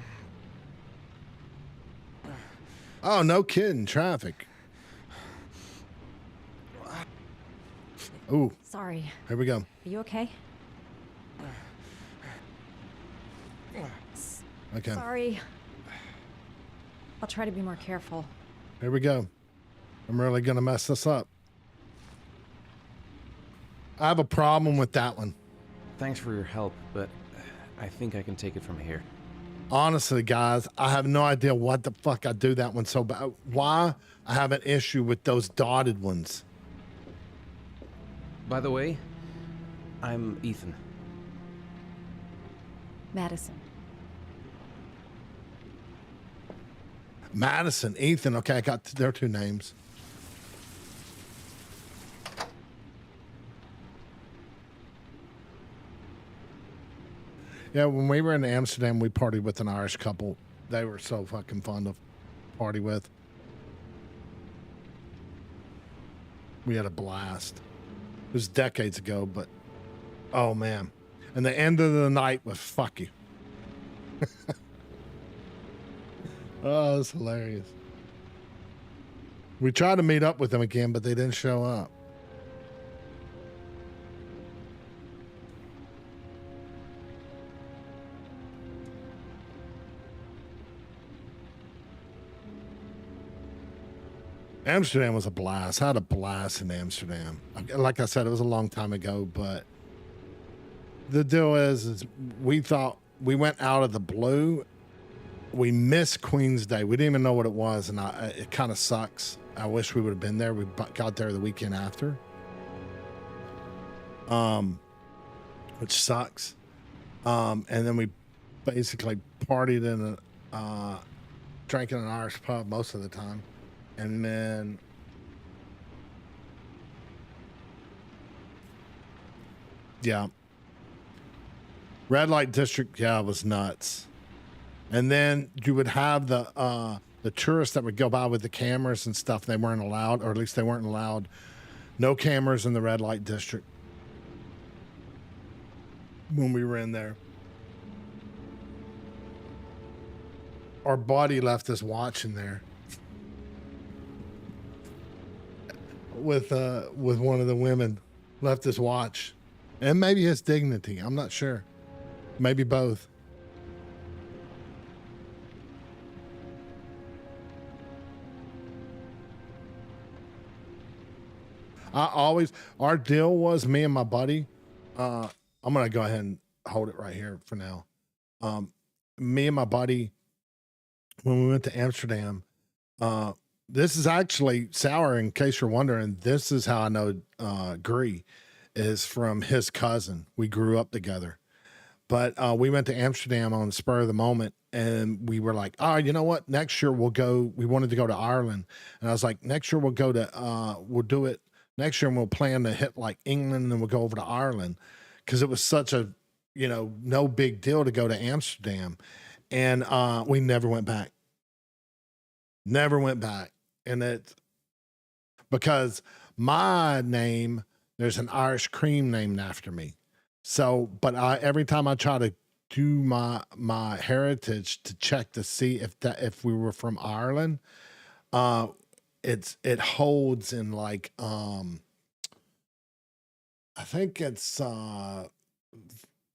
oh, no kidding, traffic. Ooh, Sorry. here we go. Are you okay? Okay, Sorry. I'll try to be more careful. here we go. I'm really gonna mess this up. I have a problem with that one. Thanks for your help, but I think I can take it from here. Honestly, guys, I have no idea what the fuck I do that one so bad. Why I have an issue with those dotted ones. By the way, I'm Ethan. Madison. Madison, Ethan. Okay, I got their two names. Yeah, when we were in Amsterdam, we partied with an Irish couple. They were so fucking fun to party with. We had a blast. It was decades ago, but oh man. And the end of the night was fuck you. Oh, it's hilarious. We tried to meet up with them again, but they didn't show up. Amsterdam was a blast. I had a blast in Amsterdam. Like I said, it was a long time ago, but the deal is we thought we went out of the blue. We missed Queen's Day. We didn't even know what it was, and it kind of sucks. I wish we would have been there. We got there the weekend after, which sucks. And then we basically partied in drank in an Irish pub most of the time. And then yeah. Red light district, yeah, it was nuts. And then you would have the tourists that would go by with the cameras and stuff. They weren't allowed, or at least they weren't allowed. No cameras in the red light district when we were in there. Our buddy left his watch in there with one of the women. Left his watch, and maybe his dignity. I'm not sure. Maybe both. Our deal was, me and my buddy, I'm going to go ahead and hold it right here for now. Me and my buddy, when we went to Amsterdam, this is actually Sour, in case you're wondering, this is how I know Gree is from his cousin. We grew up together. But we went to Amsterdam on the spur of the moment, and we were like, oh, you know what? Next year we'll go. We wanted to go to Ireland. And I was like, next year we'll go to, we'll do it next year, and we'll plan to hit like England, and then we'll go over to Ireland. Because it was such a, no big deal to go to Amsterdam. And we never went back. Never went back. And it's because my name, there's an Irish cream named after me. So, but every time I try to do my heritage to check to see if we were from Ireland, it holds in like I think it's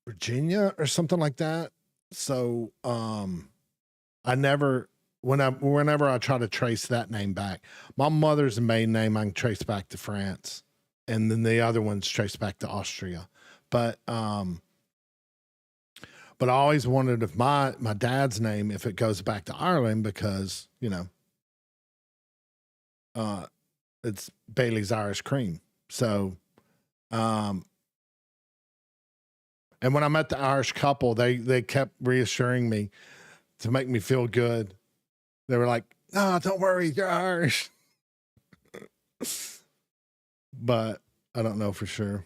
Virginia or something like that. So whenever I try to trace that name back, my mother's maiden name I can trace back to France, and then the other one's traced back to Austria. But I always wondered if my dad's name, if it goes back to Ireland, because it's Bailey's Irish Cream. So, and when I met the Irish couple, they kept reassuring me to make me feel good. They were like, "No, don't worry, you're Irish." But I don't know for sure.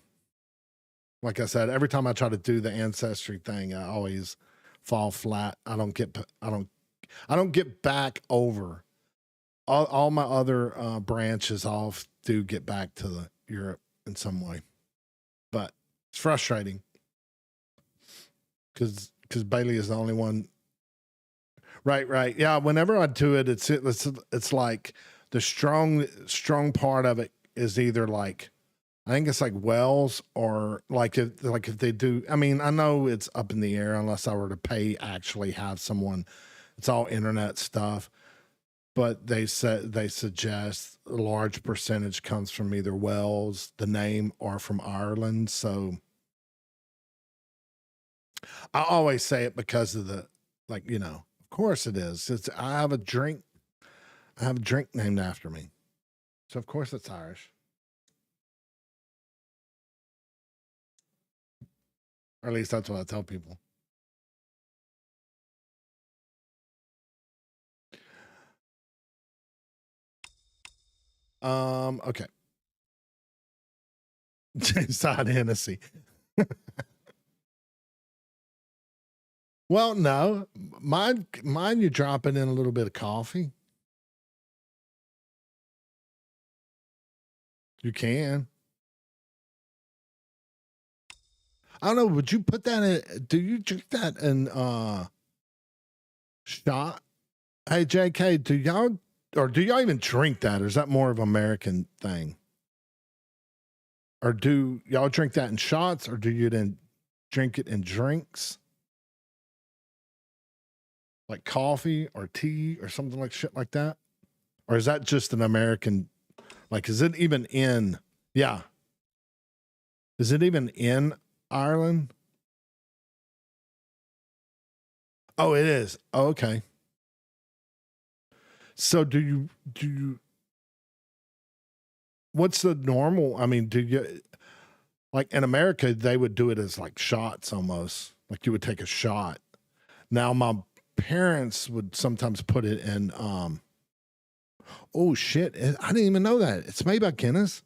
Like I said, every time I try to do the ancestry thing, I always fall flat. I don't get back over. All my other branches all do get back to Europe in some way, but it's frustrating because Bailey is the only one. Right. Yeah. Whenever I do it, it's like the strong part of it is either like, I think it's like Wells, or like if they do. I mean, I know it's up in the air unless I were to actually have someone. It's all internet stuff, but they suggest a large percentage comes from either Wells, the name, or from Ireland. So I always say it because of the of course it is. I have a drink named after me, so of course it's Irish. Or at least that's what I tell people. Okay. Side Hennessy. Well, no. Mine you drop it in a little bit of coffee. You can. I don't know. Would you put that in? Do you drink that in shot? Hey, JK, do y'all even drink that? Or is that more of an American thing? Or do y'all drink that in shots, or do you then drink it in drinks? Like coffee or tea or something like shit like that? Or is that just an American? Like, is it even in? Yeah. Is it even in Ireland? Oh, it is. Oh, okay. So do you, what's the normal? I mean, do you, like in America, they would do it as like shots almost. Like you would take a shot. Now my parents would sometimes put it in, oh shit. I didn't even know that. It's made by Guinness.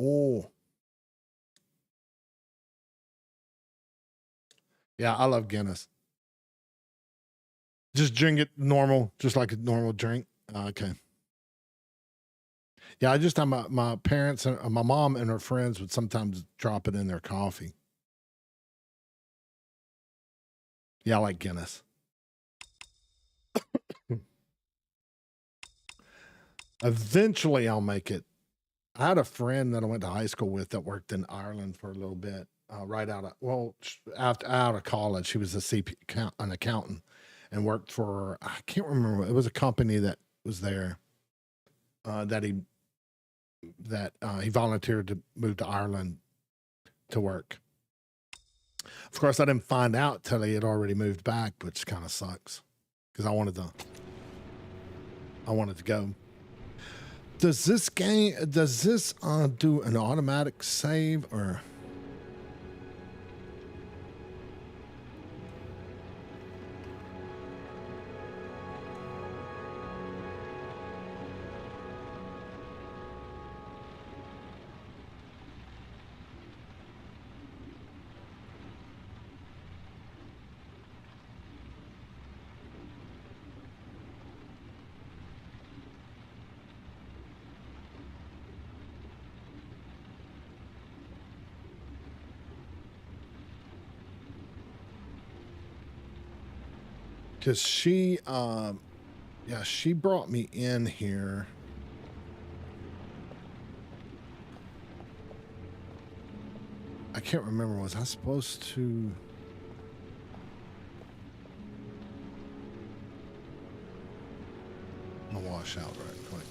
Oh. Yeah, I love Guinness. Just drink it normal, just like a normal drink. Okay. Yeah, I just have my parents and my mom and her friends would sometimes drop it in their coffee. Yeah, I like Guinness. Eventually, I'll make it. I had a friend that I went to high school with that worked in Ireland for a little bit. Right out of college, she was an accountant, and worked for, I can't remember. It was a company that was there that he volunteered to move to Ireland to work. Of course, I didn't find out till he had already moved back, which kind of sucks because I wanted to go. Does this do an automatic save or? Because she brought me in here. I can't remember. Was I supposed to? I'm gonna wash out right quick.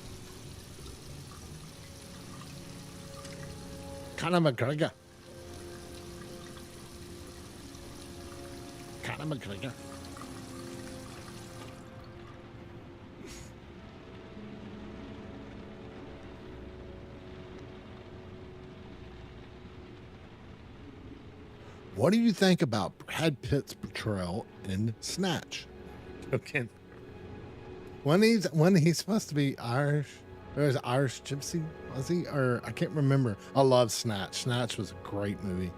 Conor McGregor. Conor McGregor. What do you think about Brad Pitt's portrayal in Snatch? Okay. When he's supposed to be Irish, or is it Irish Gypsy? Was he? Or I can't remember. I love Snatch. Snatch was a great movie.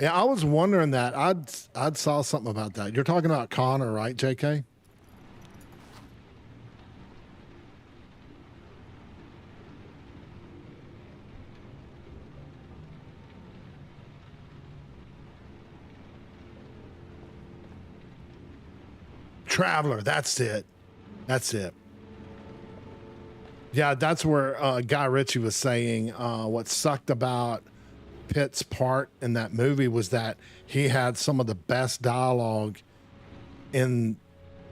Yeah, I was wondering that. I'd saw something about that. You're talking about Connor, right, JK? Traveler, that's it. That's it. Yeah, that's where Guy Ritchie was saying what sucked about Pitt's part in that movie was that he had some of the best dialogue in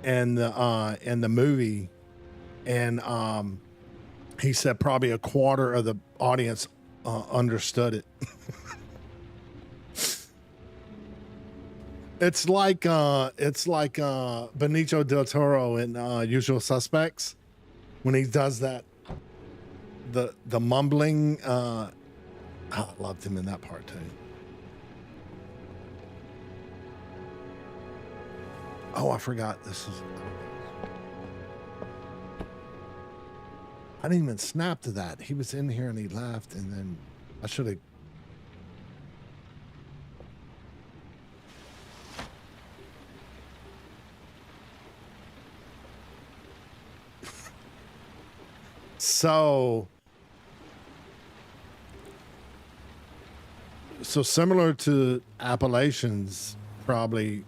the movie, and he said probably a quarter of the audience understood it. It's like Benicio del Toro in Usual Suspects when he does that, the mumbling. I loved him in that part too. Oh, I forgot. I didn't even snap to that. He was in here and he left, and then I should have. So similar to Appalachians, probably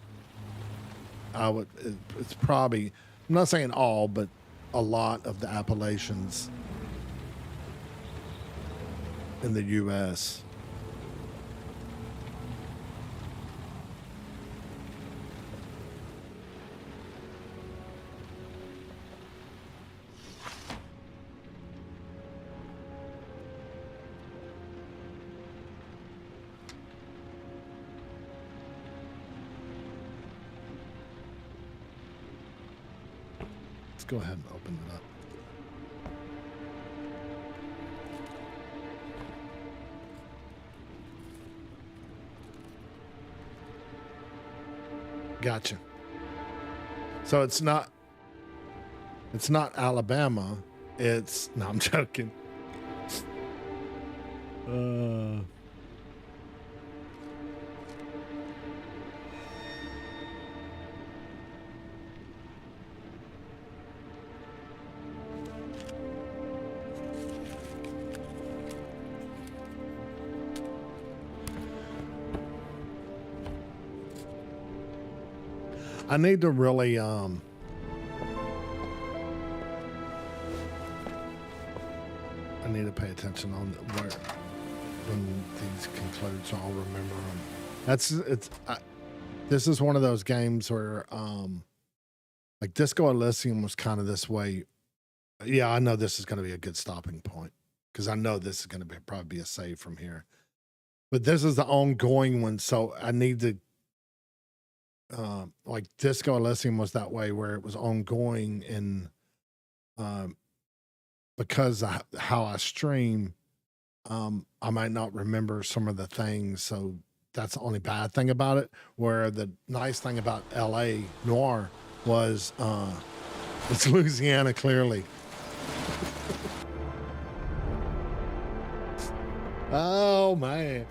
it's probably I'm not saying all, but a lot of the Appalachians in the U.S. Let's go ahead and open it up. Gotcha. So it's not Alabama. It's no, I'm joking. I need to really I need to pay attention on where when these conclude, so I'll remember them. This is one of those games where like Disco Elysium was kind of this way. Yeah, I know this is going to be a good stopping point because I know this is going to probably be a save from here. But this is the ongoing one, so I need to. Like Disco Elysium was that way where it was ongoing and because of how I stream, I might not remember some of the things. So that's the only bad thing about it. Where the nice thing about LA Noire was it's Louisiana clearly. Oh man.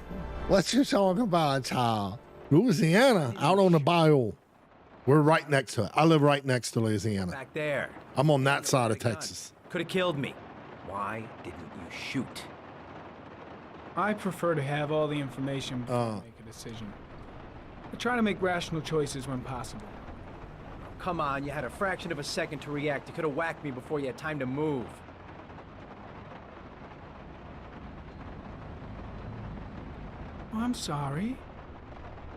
What you talking about, child? Louisiana, out on the bayou. We're right next to it. I live right next to Louisiana. Back there. I'm on that side of Texas. Could have killed me. Why didn't you shoot? I prefer to have all the information before I make a decision. I try to make rational choices when possible. Come on, you had a fraction of a second to react. You could have whacked me before you had time to move. I'm sorry.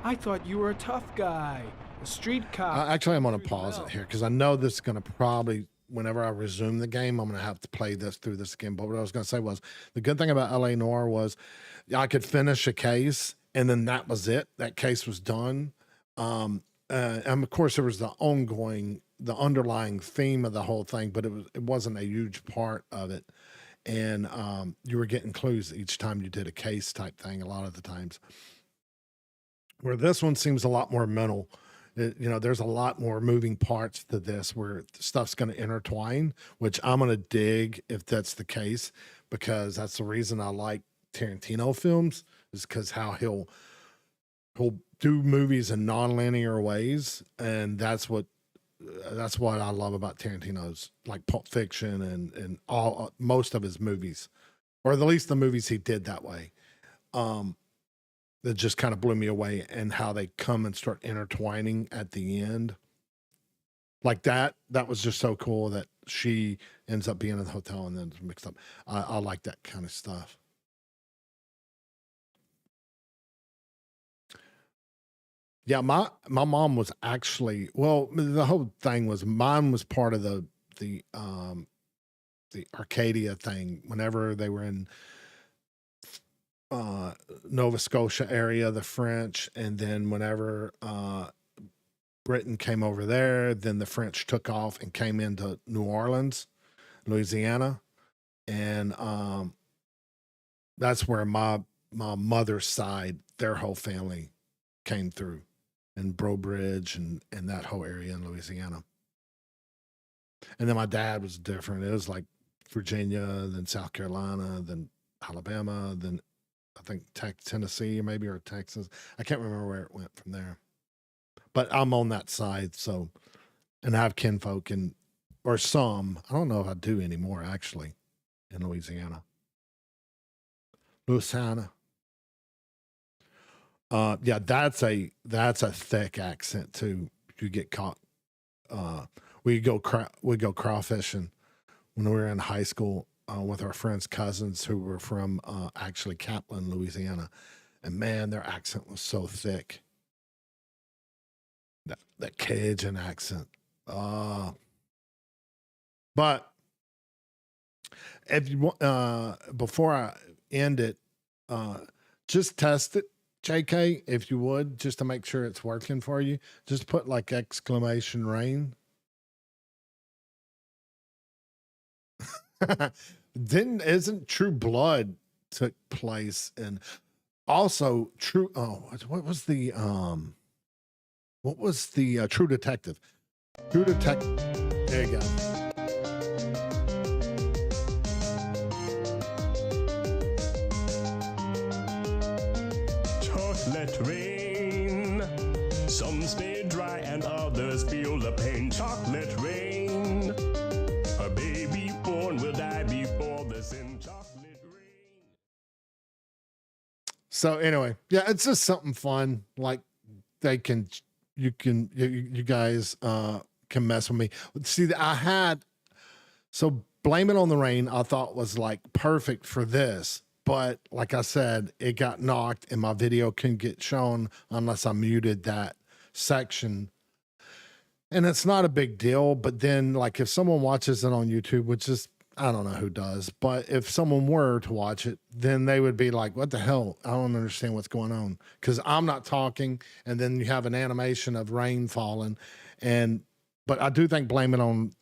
I thought you were a tough guy, a street cop. Actually, I'm going to pause it here because I know this is going to probably, whenever I resume the game, I'm going to have to play this through this again. But what I was going to say was the good thing about LA Noire was I could finish a case and then that was it. That case was done. And of course, there was the underlying theme of the whole thing, but it wasn't a huge part of it. And you were getting clues each time you did a case type thing a lot of the times. Where this one seems a lot more mental. There's a lot more moving parts to this where stuff's going to intertwine, which I'm going to dig if that's the case, because that's the reason I like Tarantino films, is because how he'll do movies in non-linear ways. And that's what I love about Tarantino's, like Pulp Fiction and most of his movies, or at least the movies he did that way. That just kind of blew me away, and how they come and start intertwining at the end. Like that was just so cool that she ends up being in the hotel and then it's mixed up. I like that kind of stuff. Yeah, my mom was actually, well, the whole thing was mine was part of the Arcadia thing whenever they were in Nova Scotia area, the French, and then whenever Britain came over there, then the French took off and came into New Orleans, Louisiana, and that's where my mother's side, their whole family came through, and Breaux Bridge and that whole area in Louisiana. And then my dad was different. It was like Virginia, then South Carolina, then Alabama, then I think Tennessee maybe, or Texas. I can't remember where it went from there. But I'm on that side, so, and I have kinfolk or some. I don't know if I do anymore actually in Louisiana. Yeah, that's a thick accent too. You get caught we go crawfishing when we were in high school with our friends' cousins who were from actually Kaplan, Louisiana, and man, their accent was so thick. That Cajun accent. But if you want, before I end it, just test it, JK, if you would, just to make sure it's working for you. Just put like exclamation rain. Isn't True Blood took place and also what was the True Detective? True Detective. There you go. Chocolate rain. Some stay dry and others feel the pain. Chocolate rain. A baby born will die before the sin. Chocolate rain. So anyway, yeah, it's just something fun. Like you guys can mess with me. See, so Blame It on the Rain, I thought was like perfect for this. But like I said, it got knocked and my video couldn't get shown unless I muted that section. And it's not a big deal. But then like if someone watches it on YouTube, which is, I don't know who does, but if someone were to watch it, then they would be like, what the hell? I don't understand what's going on. Because I'm not talking. And then you have an animation of rain falling. But I do think Blame It on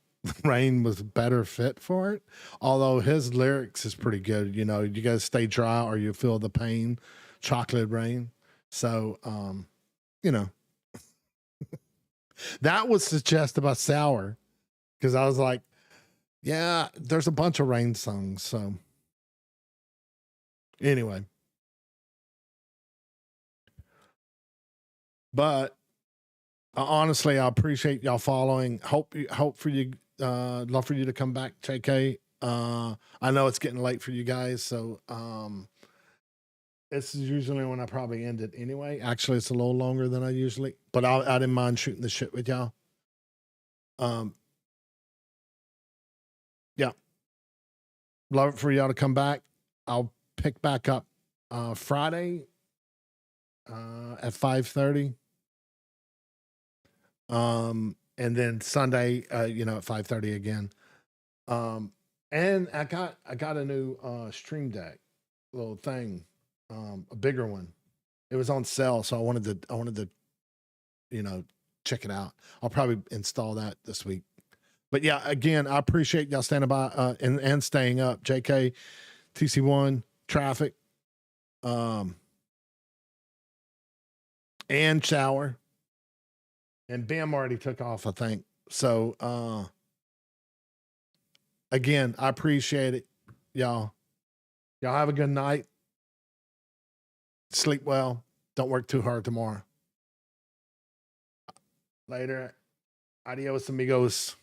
Rain was better fit for it. Although his lyrics is pretty good. You know, you guys stay dry or you feel the pain. Chocolate rain. So, that was suggested by Sour. Because I was like, yeah, there's a bunch of rain songs. So, anyway. But honestly, I appreciate y'all following. Hope for you. Love for you to come back, JK. I know it's getting late for you guys, so this is usually when I probably end it anyway. Actually, it's a little longer than I usually, but I didn't mind shooting the shit with y'all. Yeah, love it for y'all to come back. I'll pick back up Friday at 5:30. And then Sunday, at 5:30 again. And I got a new Stream Deck little thing, a bigger one. It was on sale, so I wanted to, check it out. I'll probably install that this week. But yeah, again, I appreciate y'all standing by and staying up. JK, TC1, Traffic, and Shower. And Bam already took off, I think. So, again, I appreciate it, y'all. Y'all have a good night. Sleep well. Don't work too hard tomorrow. Later. Adios, amigos.